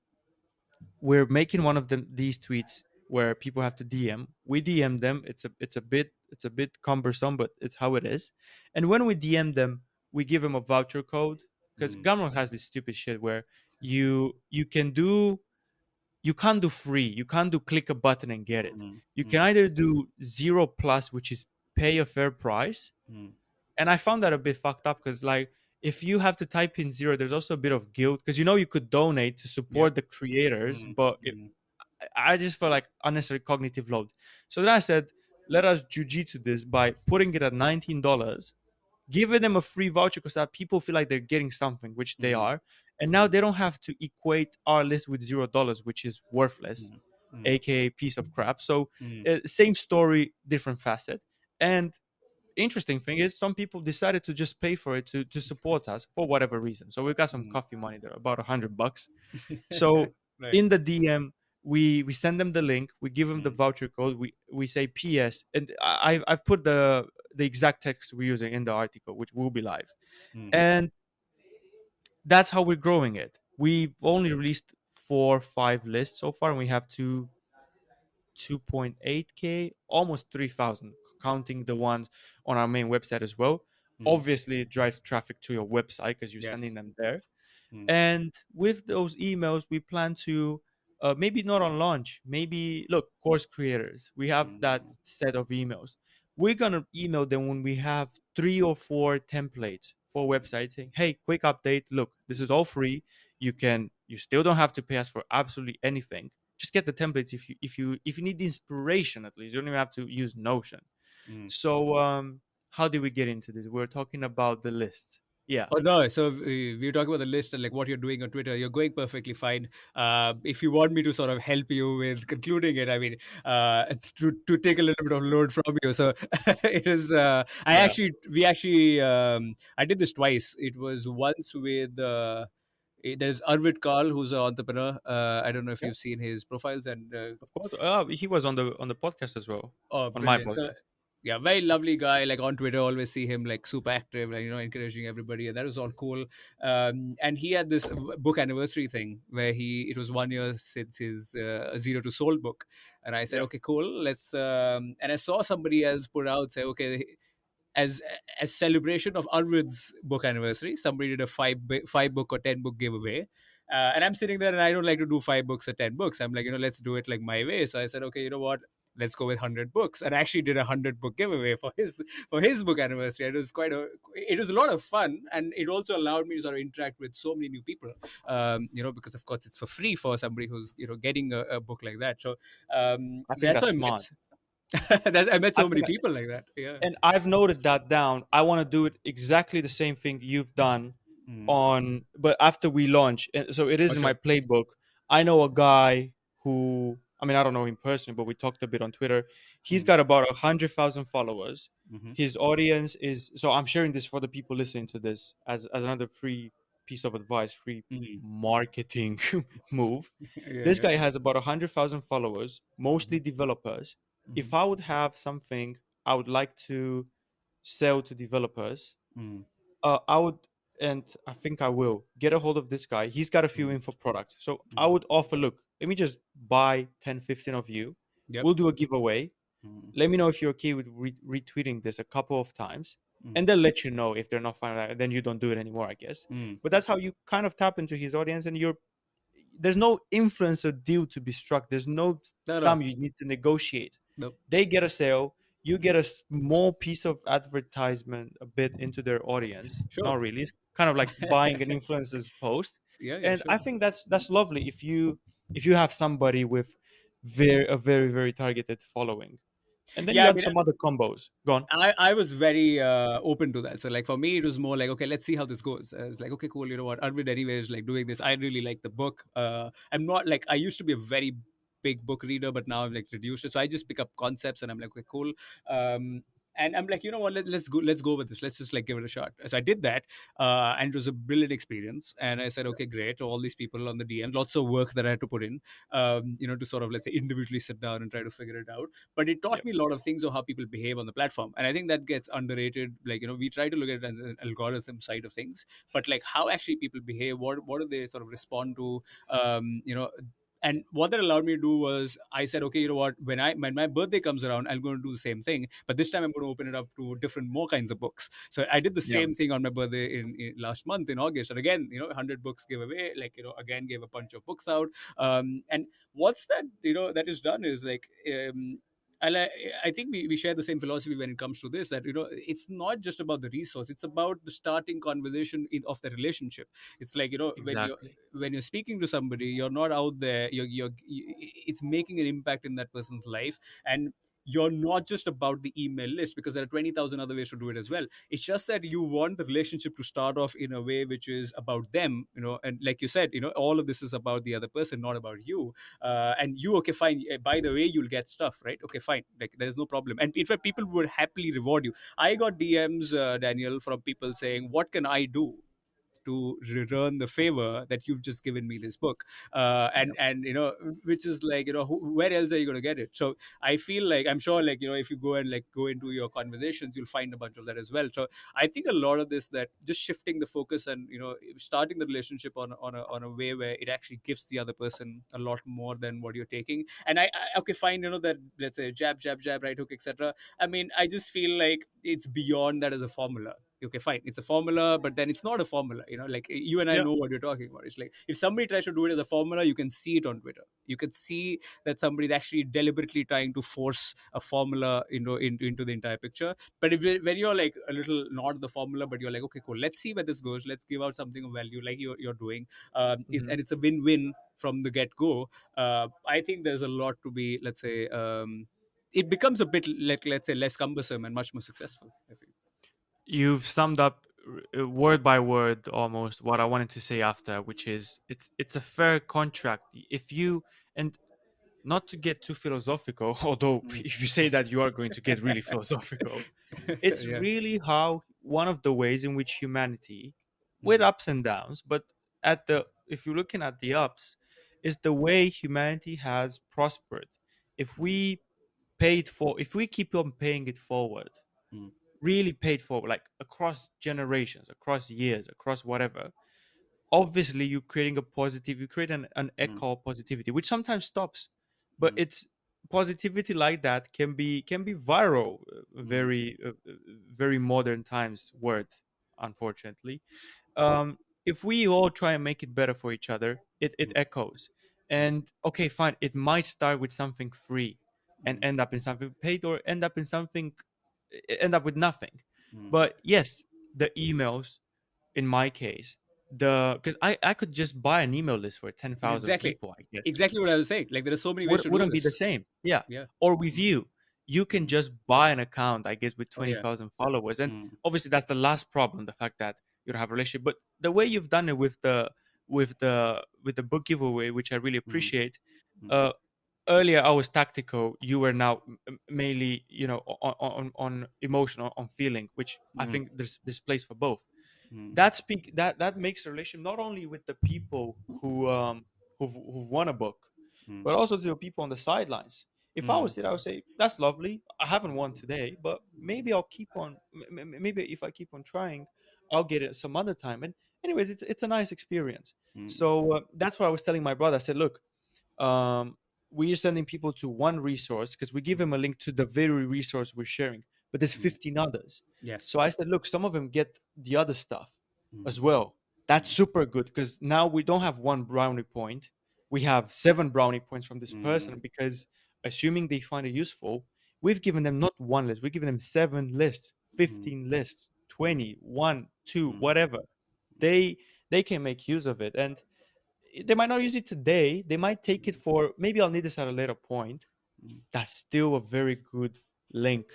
we're making one of them these tweets where people have to DM. We DM them. It's a bit cumbersome, but it's how it is. And when we DM them, we give them a voucher code because mm, Gumroad has this stupid shit where you can't do free. You can't do click a button and get it. mm, You can mm, either do 0+, which is pay a fair price. mm. And I found that a bit fucked up because like if you have to type in zero, there's also a bit of guilt because you could donate to Yep. support the creators, Mm, but mm, I just felt like unnecessary cognitive load. So then I said, let us jujitsu this by putting it at $19, giving them a free voucher because that people feel like they're getting something, which they mm, are. And now mm, they don't have to equate our list with $0, which is worthless, mm, mm, aka piece of crap. So mm, same story, different facet. And interesting thing is some people decided to just pay for it to support us for whatever reason. So we've got some mm. coffee money there, about $100. So Right. in the DM, we send them the link, we give them the Mm, voucher code, we say PS, and I've put the exact text we're using in the article, which will be live, mm, and that's how we're growing it. We've only released 4 5 lists so far, and we have 2.8k, almost 3,000, counting the ones on our main website as well. mm. Obviously, it drives traffic to your website because you're sending Yes. them there. Mm, And with those emails, we plan to maybe not on launch, maybe look, course creators, we have that mm, set of emails. We're gonna email them when we have 3 or 4 templates for websites saying, hey, quick update. Look, this is all free. You still don't have to pay us for absolutely anything. Just get the templates if you need the inspiration at least. You don't even have to use Notion. mm. So how did we get into this? We're talking about the list. Yeah. Oh no! So we're talking about the list and like what you're doing on Twitter. You're going perfectly fine. If you want me to sort of help you with concluding it, I mean, to take a little bit of load from you. So it is. Yeah. We actually, I did this twice. It was once with. There's Arvid Karl, who's an entrepreneur. I don't know if Yeah. you've seen his profiles, and Of course. He was on the podcast as well, oh, on my brilliant. So, podcast. yeah, very lovely guy. Like on Twitter, always see him like super active, like, encouraging everybody. And that was all cool. And he had this book anniversary thing where it was 1 year since his Zero to Soul book. And I said, Yeah. okay, cool. And I saw somebody else put out, say, okay, as as celebration of Arvid's book anniversary, somebody did a five book or 10 book giveaway. And I'm sitting there and I don't like to do 5 books or 10 books. I'm like, let's do it like my way. So I said, okay, you know what? Let's go with 100 books. And I actually did a 100 book giveaway for his book anniversary. It was a lot of fun, and it also allowed me to sort of interact with so many new people. Because of course it's for free for somebody who's getting a book like that. So I think that's how that's I met. smart. I met I so many think, people like that. Yeah. and I've noted that down. I want to do it exactly the same thing you've done Mm. but after we launch. And so it Oh, is in sure. my playbook. I know a guy who, I mean, I don't know him personally, but we talked a bit on Twitter. He's Mm. got about 100,000 followers. Mm-hmm. His audience is, so I'm sharing this for the people listening to this as another free piece of advice, free Mm. marketing move. Yeah, This yeah. guy has about 100,000 followers, mostly Mm-hmm. developers. Mm-hmm. If I would have something I would like to sell to developers, Mm. I would, and I think I will get a hold of this guy. He's got a few Mm. info products. So I Mm. would offer, look, let me just buy 10, 15 of you. Yep. We'll do a giveaway. mm, Let me know if you're okay with retweeting this a couple of times, mm, and they'll let you know. If they're not fine with that, then you don't do it anymore, I guess. mm. But that's how you kind of tap into his audience, and there's no influencer deal to be struck. There's no No, no, sum you need to negotiate. no. They get a sale, you Mm. get a small piece of advertisement a bit into their audience. Sure. Not really. It's kind of like buying an influencer's post. Yeah, yeah, And I sure. think that's lovely if you have somebody with very very targeted following. And then you Yeah, I add mean, some other combos. Go on. I was very open to that. So like for me, it was more like, okay, let's see how this goes. I was like, okay, cool. You know what? Arvid, anyways, like doing this, I really like the book. I'm not like I used to be a very big book reader, but now I've like reduced it. So I just pick up concepts and I'm like, okay, cool. Um, and I'm like, you know what? Let's go with this. Let's just like give it a shot. So I did that, and it was a brilliant experience. And I said, okay, great. All these people on the DM, lots of work that I had to put in, to sort of let's say individually sit down and try to figure it out, but it taught Yep. me a lot of things of how people behave on the platform, and I think that gets underrated. Like, we try to look at it as an algorithm side of things, but like how actually people behave, what do they sort of respond to, um, you know and what that allowed me to do was I said, okay, you know what, when my birthday comes around, I'm going to do the same thing, but this time I'm going to open it up to different more kinds of books. So I did the Yeah. same thing on my birthday in last month in August, and again, 100 books giveaway, like, again gave a bunch of books out. And what's that that is done is like, I think we share the same philosophy when it comes to this, that it's not just about the resource, it's about the starting conversation of the relationship. It's like, Exactly. when you're speaking to somebody, you're not out there, it's making an impact in that person's life. And you're not just about the email list, because there are 20,000 other ways to do it as well. It's just that you want the relationship to start off in a way which is about them, and like you said, all of this is about the other person, not about you. And you, okay, fine, by the way, you'll get stuff, right? Okay, fine, like there's no problem, and in fact people would happily reward you. I got DMs, Daniel, from people saying, what can I do to return the favor that you've just given me this book? Yep. And which is like, where else are you going to get it? So I feel like, I'm sure, like, if you go and like go into your conversations, you'll find a bunch of that as well. So I think a lot of this, that just shifting the focus and starting the relationship on a way where it actually gives the other person a lot more than what you're taking. And okay, fine, that, let's say, jab jab jab, right hook, etc. I mean, I just feel like it's beyond that as a formula. Okay, fine, it's a formula, but then it's not a formula. Like, you and I Yeah. know what you're talking about. It's like, if somebody tries to do it as a formula, you can see it on Twitter. You can see that somebody's actually deliberately trying to force a formula into the entire picture. But when you're like a little not the formula, but you're like, okay, cool, let's see where this goes, let's give out something of value, like you're doing. And it's a win-win from the get-go. I think there's a lot to be, let's say, it becomes a bit, like, let's say, less cumbersome and much more successful, I feel. You've summed up word by word almost what I wanted to say after, which is it's a fair contract. If you and not to get too philosophical, although Mm. if you say that you are going to get really philosophical, it's Yeah. really how one of the ways in which humanity, with Mm, ups and downs, but at the if you're looking at the ups, is the way humanity has prospered. If we if we keep on paying it forward, mm, really paid for, like across generations, across years, across whatever, obviously you're creating a positive, you create an mm, echo of positivity, which sometimes stops. But mm, it's positivity like that can be viral, mm, very modern times word, unfortunately. If we all try and make it better for each other, it mm, echoes. mm, And okay, fine, it might start with something free and mm, end up in something paid, or end up with nothing. mm. But yes, the emails, in my case, the because I could just buy an email list for 10,000 Exactly. people, I guess. Exactly what I was saying. Like, there are so many ways to do Wouldn't be the this. same. Yeah. Yeah. Or with Mm, you can mm. just buy an account, I guess, with Oh, yeah. 20,000 followers. And Mm, obviously that's the last problem, the fact that you don't have a relationship. But the way you've done it with the book giveaway, which I really mm, appreciate. mm, Uh Earlier I was tactical, you were now mainly, on emotional, on feeling, which I mm, think there's place for both. mm, That makes a relation not only with the people who've won a book, mm, but also to the people on the sidelines. If I mm, was it, I would say that's lovely. I haven't won today, but maybe I'll keep on. Maybe if I keep on trying, I'll get it some other time. And anyways, it's a nice experience. mm, So that's what I was telling my brother. I said, look, um, we are sending people to one resource because we give Mm, them a link to the very resource we're sharing, but there's mm. 15 others. Yes. So I said, look, some of them get the other stuff Mm, as well. That's mm, super good because now we don't have one brownie point. We have 7 brownie points from this person mm, because assuming they find it useful, we've given them not one list, we've given them 7 lists, mm, 15 lists, mm, 20, 1, 2, mm, whatever. They can make use of it. And they might not use it today. They might take it for maybe I'll need this at a later point. mm, That's still a very good link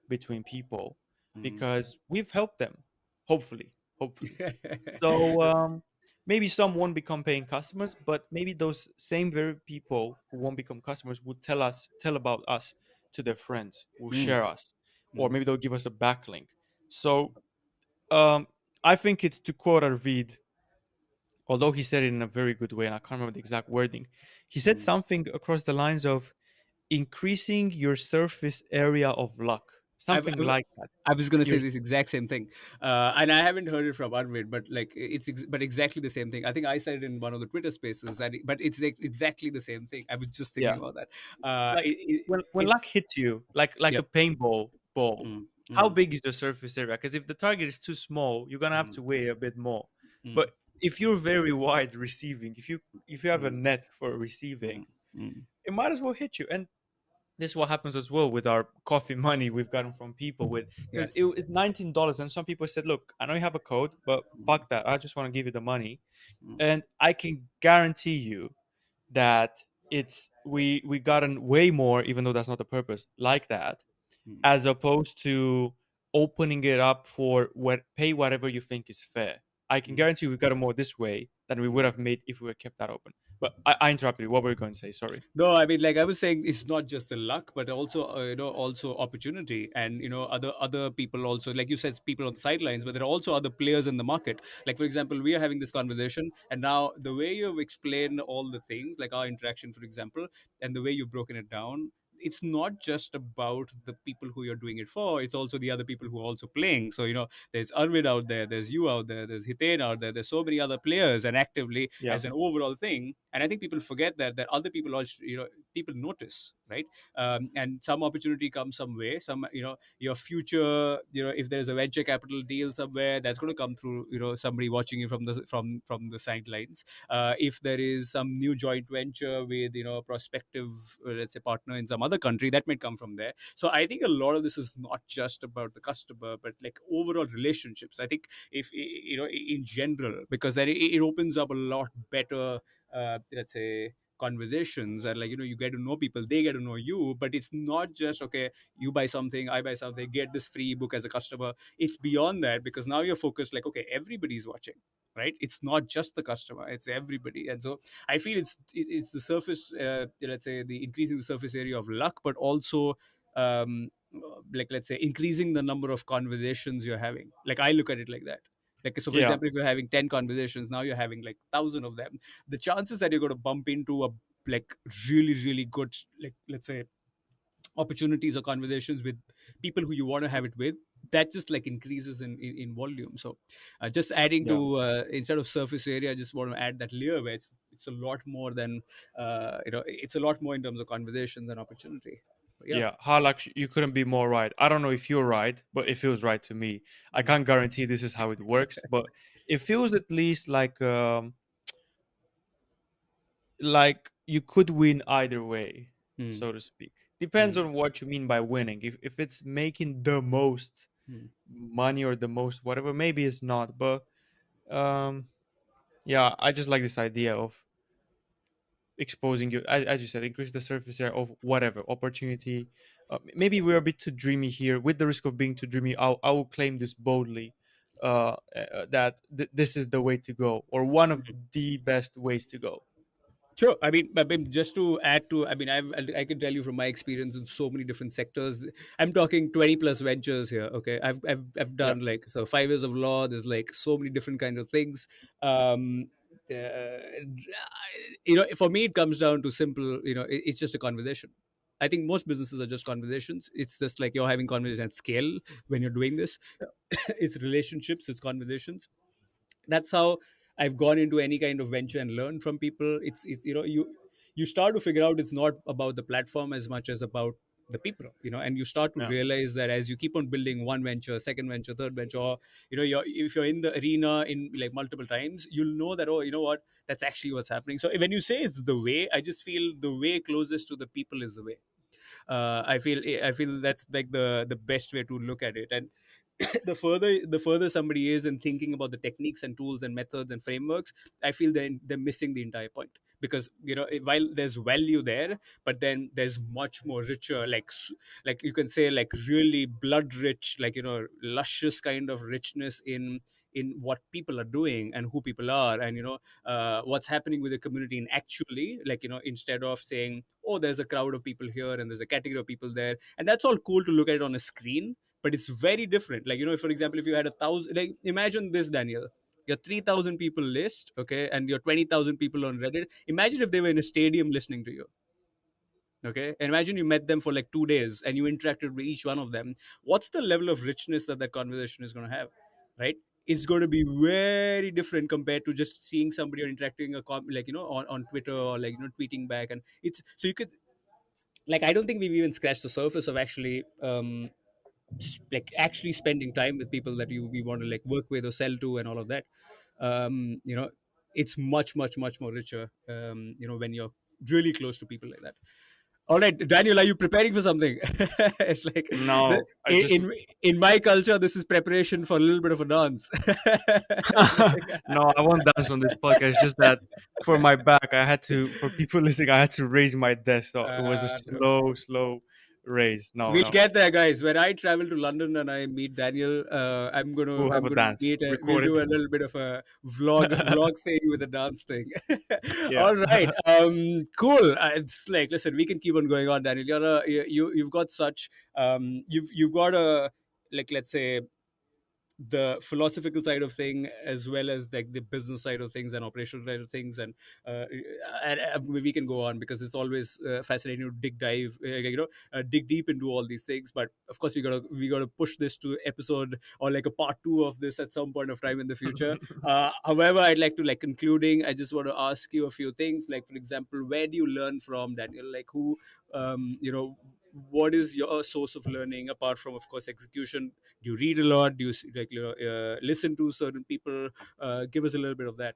between people mm. because we've helped them. Hopefully. So maybe some won't become paying customers, but maybe those same very people who won't become customers will tell about us to their friends, will Mm, share us, or mm, maybe they'll give us a backlink. So um, I think it's to quote Arvid, although he said it in a very good way, and I can't remember the exact wording. He said mm. something across the lines of increasing your surface area of luck, I've, something like that. I was going to say Your, this exact same thing, and I haven't heard it from Arvid, but like but exactly the same thing. I think I said it in one of the Twitter Spaces, but it's like exactly the same thing. I was just thinking yeah, about that. like when It's luck hits you, like yeah. a paintball ball. Mm, How mm, big is the surface area? Because if the target is too small, you're gonna have mm, to weigh a bit more. mm, But if you're very wide receiving, if you have a mm, net for receiving, mm, mm. it might as well hit you. And this is what happens as well with our coffee money we've gotten from people with because Yes. it's $19 and some people said, look, I know you have a code, but Mm, fuck that, I just want to give you the money. mm, And I can guarantee you that it's we gotten way more, even though that's not the purpose, like that, mm, as opposed to opening it up for what pay whatever you think is fair. I can mm. guarantee we've gotten more this way than we would have made if we were kept that open. But I interrupted you. What were you going to say? Sorry. No, I mean, like I was saying, it's not just the luck, but also also opportunity, and other people also, like you said, people on the sidelines, but there are also other players in the market. Like for example, we are having this conversation, and now the way you've explained all the things, like our interaction, for example, and the way you've broken it down. It's not just about the people who you're doing it for. It's also the other people who are also playing. So there's Arvid out there, there's you out there, there's Hiten out there, there's so many other players, and actively Yeah. as an overall thing. And I think people forget that other people also, people notice, right? And some opportunity comes some way, some your future, if there's a venture capital deal somewhere, that's going to come through, somebody watching you from the sidelines. If there is some new joint venture with a prospective, let's say, partner in some other country, that might come from there. So I think a lot of this is not just about the customer, but like overall relationships. I think if in general, because then it opens up a lot better, let's say, conversations, and like you get to know people, they get to know you. But it's not just, okay, you buy something, I buy something, get this free book as a customer. It's beyond that, because now you're focused, like, okay, everybody's watching, right? It's not just the customer, it's everybody. And so I feel it's the surface, let's say, the increasing the surface area of luck, but also like, let's say, increasing the number of conversations you're having. Like, I look at it like that. Like, so for Yeah. example, if you're having 10 conversations, now you're having like 1,000 of them. The chances that you're going to bump into a, like, really really good, like, let's say, opportunities or conversations with people who you want to have it with, that just like increases in volume. So just adding Yeah. to, instead of surface area, I just want to add that layer where it's a lot more than, it's a lot more in terms of conversations and opportunity. But yeah. Yeah, Harlaksh, you couldn't be more right. I don't know if you're right, but it feels right to me. I Mm, can't guarantee this is how it works, but it feels at least like you could win either way, mm, so to speak. Depends mm, on what you mean by winning. If it's making the most mm. money or the most whatever, maybe it's not. But um, yeah, I just like this idea of exposing you, as you said, increase the surface area of whatever opportunity. Maybe we're a bit too dreamy here. With the risk of being too dreamy, I will claim this boldly, that this is the way to go, or one of the best ways to go. Sure. I mean, just to add to, I can tell you from my experience in so many different sectors. I'm talking 20 plus ventures here. Okay, I've Yeah, done, like, so 5 years of law. There's like so many different kind of things. Um, for me, it comes down to simple. It's just a conversation. I think most businesses are just conversations. It's just like you're having conversation at scale when you're doing this. It's relationships. It's conversations. That's how I've gone into any kind of venture and learned from people. It's you you start to figure out it's not about the platform as much as about the people, and you start to Yeah. realize that as you keep on building one venture, second venture, third venture, or if you're in the arena in like multiple times, you'll know that, oh, you know what, that's actually what's happening. So when you say it's the way, I just feel the way closest to the people is the way. I feel that's like the best way to look at it. And the further somebody is in thinking about the techniques and tools and methods and frameworks, I feel they're missing the entire point. Because while there's value there, but then there's much more richer, like you can say, like really blood rich, like luscious kind of richness in what people are doing and who people are, and what's happening with the community. And actually, like instead of saying, oh, there's a crowd of people here and there's a category of people there, and that's all cool to look at it on a screen, but it's very different. Like for example, if you had 1,000, like imagine this, Daniel, your 3,000 people list, okay, and your 20,000 people on Reddit. Imagine if they were in a stadium listening to you. Okay, and imagine you met them for like 2 days and you interacted with each one of them. What's the level of richness that conversation is going to have, right? It's going to be very different compared to just seeing somebody or interacting like on Twitter, or like tweeting back. And it's so you could, like, I don't think we've even scratched the surface of actually like actually spending time with people that we want to like work with or sell to and all of that. It's much much much more richer, when you're really close to people like that. All right, Daniel, are you preparing for something? It's like No, I just in my culture, this is preparation for a little bit of a dance. no, I won't dance on this podcast. It's just that for my back, I had to, for people listening, I had to raise my desk. So it was a No. slow raise. No, We'll no. get there, guys. When I travel to London and I meet Daniel, We'll I'm have a gonna dance meet. We'll do recorded. a little bit of a vlog thing with a dance thing. Yeah. All right, cool. It's like, listen, we can keep on going on, Daniel. You've got such you've got a, like, let's say, the philosophical side of thing, as well as like the business side of things and operational side of things. Uh, and we can go on, because it's always fascinating to dig deep into all these things. But of course, we gotta push this to episode, or like a part two of this at some point of time in the future. However, I'd like to, like, concluding, I just want to ask you a few things. Like, for example, where do you learn from, Daniel? Like, who, what is your source of learning, apart from, of course, execution? Do you read a lot? Do you like listen to certain people? Give us a little bit of that.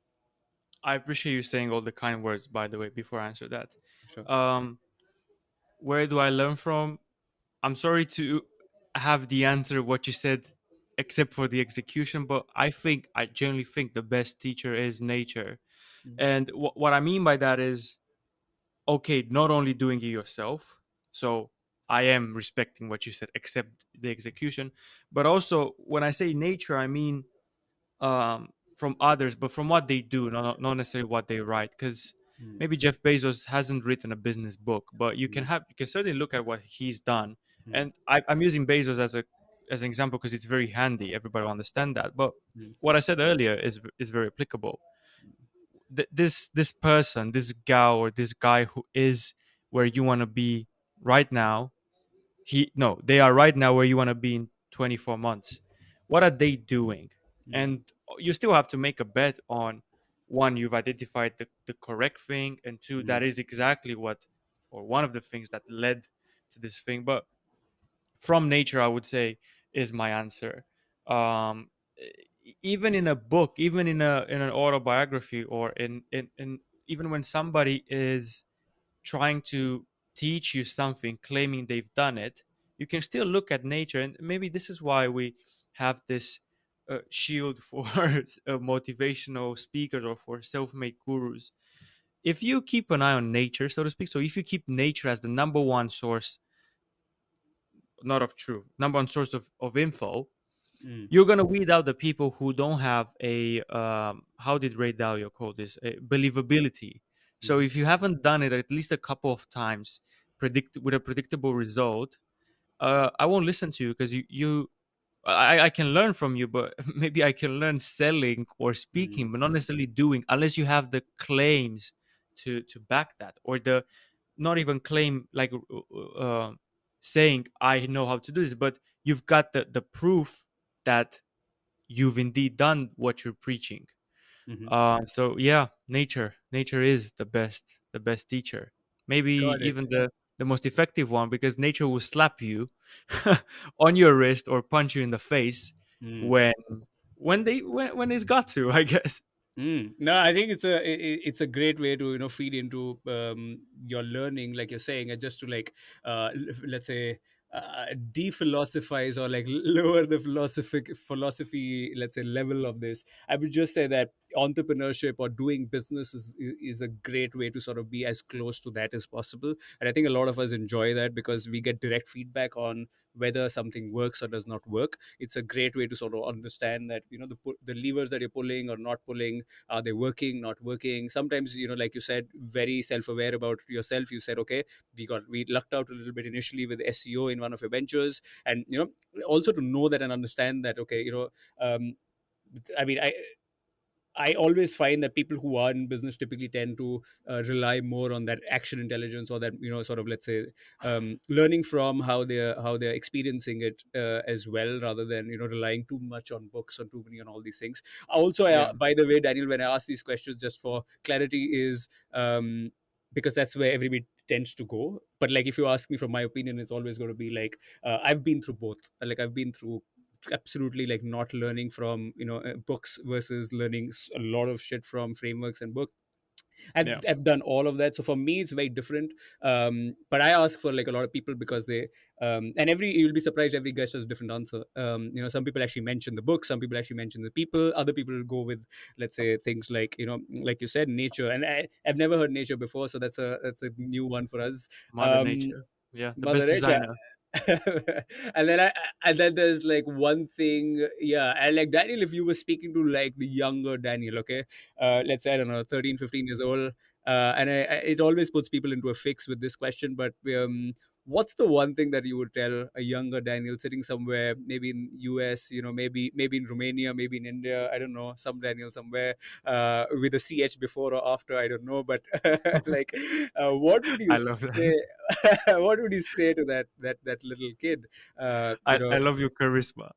I appreciate you saying all the kind words, by the way, before I answer that. Sure. Um, where do I learn from? I'm sorry to have the answer what you said, except for the execution, but I generally think the best teacher is nature. Mm, And what I mean by that is, okay, not only doing it yourself, so I am respecting what you said, except the execution, but also when I say nature, I mean from others, but from what they do, not necessarily what they write. Because mm, maybe Jeff Bezos hasn't written a business book, but mm, you can certainly look at what he's done. mm, And I'm using Bezos as an example because it's very handy. Everybody will understand that. But mm, what I said earlier is very applicable. This person, this gal or this guy who is where you want to be right now, they are right now where you want to be in 24 months. What are they doing? mm, And you still have to make a bet on, one, you've identified the correct thing, and two, mm, that is exactly what, or one of the things that led to this thing. But from nature, I would say, is my answer. um Even in a book, even in an autobiography, or in even when somebody is trying to teach you something, claiming they've done it, you can still look at nature. And maybe this is why we have this shield for motivational speakers or for self-made gurus. If you keep an eye on nature, so to speak, so if you keep nature as the number one source, not of truth, number one source of info, mm, you're gonna weed out the people who don't have a how did Ray Dalio call this, a believability. So mm, if you haven't done it at least a couple of times, predict with a predictable result, I won't listen to you, because I can learn from you, but maybe I can learn selling or mm, speaking, but not necessarily doing, unless you have the claims to back that, or the not even claim, like saying I know how to do this, but you've got the proof that you've indeed done what you're preaching. mhm. So yeah, nature is the best. the best teacher. Maybe Got it. even the most effective one, because nature will slap you on your wrist or punch you in the face Hmm. when when it's got to, I guess. Mm. No, I think it's a great way to feed into your learning, like you're saying, and just to like let's say de-philosophize or like lower the philosophy, let's say, level of this. I would just say that entrepreneurship or doing business is a great way to sort of be as close to that as possible, and I think a lot of us enjoy that because we get direct feedback on whether something works or does not work. It's a great way to sort of understand that the levers that you're pulling or not pulling, are they working, not working? Sometimes, like you said, very self-aware about yourself. You said, okay, we lucked out a little bit initially with SEO in one of your ventures, and also to know that and understand that, okay, I mean, I always find that people who are in business typically tend to rely more on that action intelligence, or that sort of, let's say, learning from how they're experiencing it as well, rather than relying too much on books or too many on all these things. Also, Yeah, by the way, Daniel, when I ask these questions, just for clarity, is because that's where everybody tends to go. But like, if you ask me from my opinion, it's always going to be like, I've been through both. Like, I've been through absolutely like not learning from books versus learning a lot of shit from frameworks and books. yeah. I've done all of that, so for me it's very different. But I ask for like a lot of people because they and every you'll be surprised, every guest has a different answer. Some people actually mention the book, some people actually mention the people, other people will go with, let's say, things like like you said, nature. And I've never heard nature before, so that's a new one for us. Mother um Nature. Yeah, the best Moderator. designer. And then there's like one thing, yeah. And like, Daniel, if you were speaking to like the younger Daniel, okay, let's say, I don't know, 13, 15 years old, and it always puts people into a fix with this question, but what's the one thing that you would tell a younger Daniel sitting somewhere, maybe in US, maybe in Romania, maybe in India, I don't know, some Daniel somewhere, with a ch before or after, I don't know, but like, what would you I love that. say? What would you say to that little kid? Uh, you I know, love your charisma.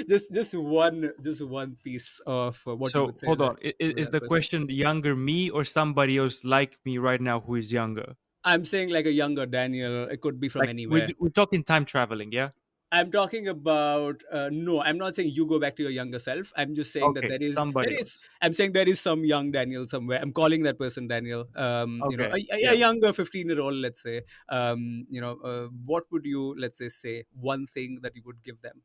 just one piece of what you So would say to hold that on. to Is that the person. question younger me or somebody else like me right now who is younger? I'm saying like a younger Daniel. It could be from Like anywhere. we're talking time traveling, yeah? I'm talking about no. I'm not saying you go back to your younger self. I'm just saying that Okay, there somebody is. else. I'm saying there is some young Daniel somewhere. I'm calling that person Daniel. Okay, A yeah. younger 15-year-old, let's say. What would you, let's say one thing that you would give them?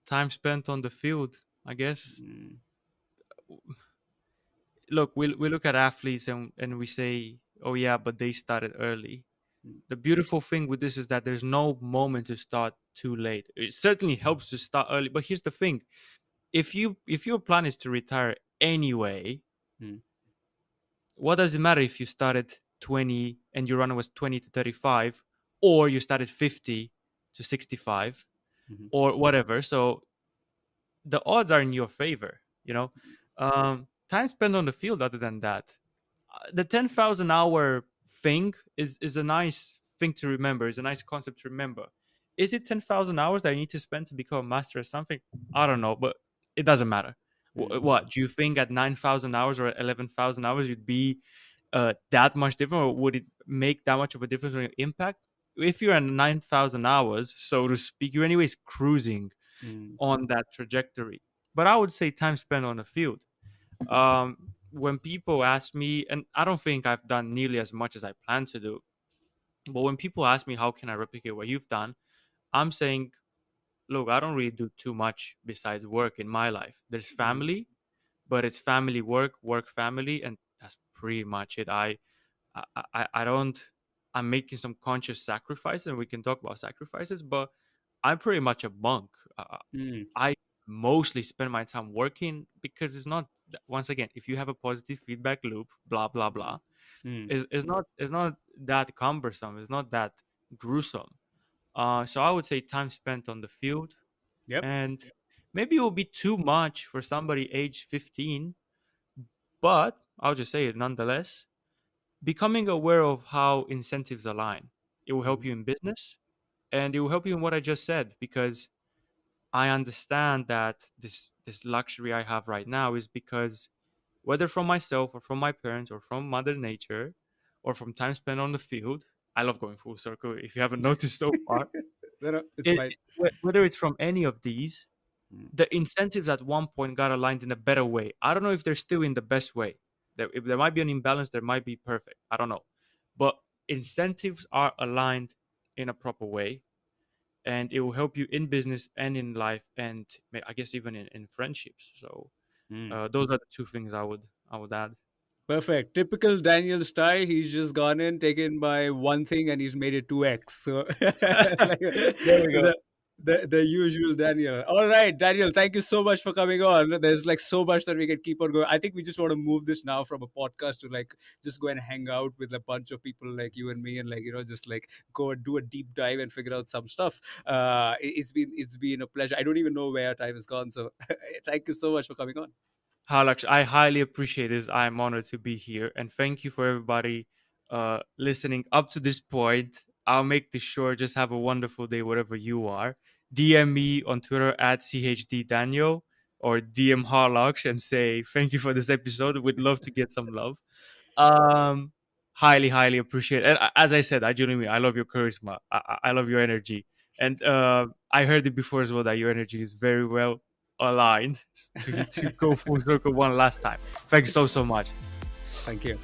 Time spent on the field, I guess. Mm, Look, we look at athletes and we say, "Oh yeah, but they started early." mm, The beautiful thing with this is that there's no moment to start too late. It certainly helps to start early, but here's the thing: if your plan is to retire anyway, mm, what does it matter if you started 20 and your run was 20 to 35, or you started 50 to 65, mhm, or whatever? So the odds are in your favor, time spent on the field. Other than that, the 10,000 hour thing is a nice thing to remember. Is a nice concept to remember. Is it 10,000 hours that you need to spend to become a master of something? I don't know, but it doesn't matter. mm, What do you think at 9,000 hours or 11,000 hours you'd be that much different, or would it make that much of a difference on your impact? If you're at 9,000 hours, so to speak, you're anyways cruising mm, on that trajectory. But I would say time spent on the field. When people ask me, and I don't think I've done nearly as much as I plan to do, but when people ask me how can I replicate what you've done, I'm saying, look, I don't really do too much besides work in my life. There's mm, family, but it's family, work, work, family, and that's pretty much it. I don't. I'm making some conscious sacrifices, and we can talk about sacrifices, but I'm pretty much a monk. mm, I mostly spend my time working because it's not. Once again, if you have a positive feedback loop, blah blah blah, mm. is not that cumbersome. It's not that gruesome. So I would say time spent on the field, Yep. and maybe it will be too much for somebody age 15, but I'll just say it nonetheless. Becoming aware of how incentives align, it will help Mm, you in business, and it will help you in what I just said, because I understand that this luxury I have right now is because whether from myself or from my parents or from Mother Nature or from time spent on the field. I love going full circle. If you haven't noticed so far, No, no, it's fine. whether it's from any of these, Mm. the incentives at one point got aligned in a better way. I don't know if they're still in the best way. If there might be an imbalance, there might be perfect. I don't know. But incentives are aligned in a proper way, and it will help you in business and in life, and I guess even in friendships. So Mm. those are the two things I would add. Perfect. Typical Daniel style. He's just gone in, taken by one thing, and he's made it 2x. So, like, There we go. the usual Daniel. All right, Daniel, thank you so much for coming on. There's like so much that we can keep on going. I think we just want to move this now from a podcast to like just go and hang out with a bunch of people like you and me, and like just like go and do a deep dive and figure out some stuff. It's been a pleasure. I don't even know where our time has gone. So, thank you so much for coming on. Harlaksh, I highly appreciate this. I'm honored to be here, and thank you for everybody listening up to this point. I'll make this short. Just have a wonderful day wherever you are. DM me on Twitter at CHDDaniel or DM Harlaksh and say thank you for this episode. We'd love to get some love. Um, highly appreciate it. And as I said, I genuinely I love your charisma. I love your energy, and I heard it before as well that your energy is very well aligned to go full circle one last time. Thanks so much. Thank you.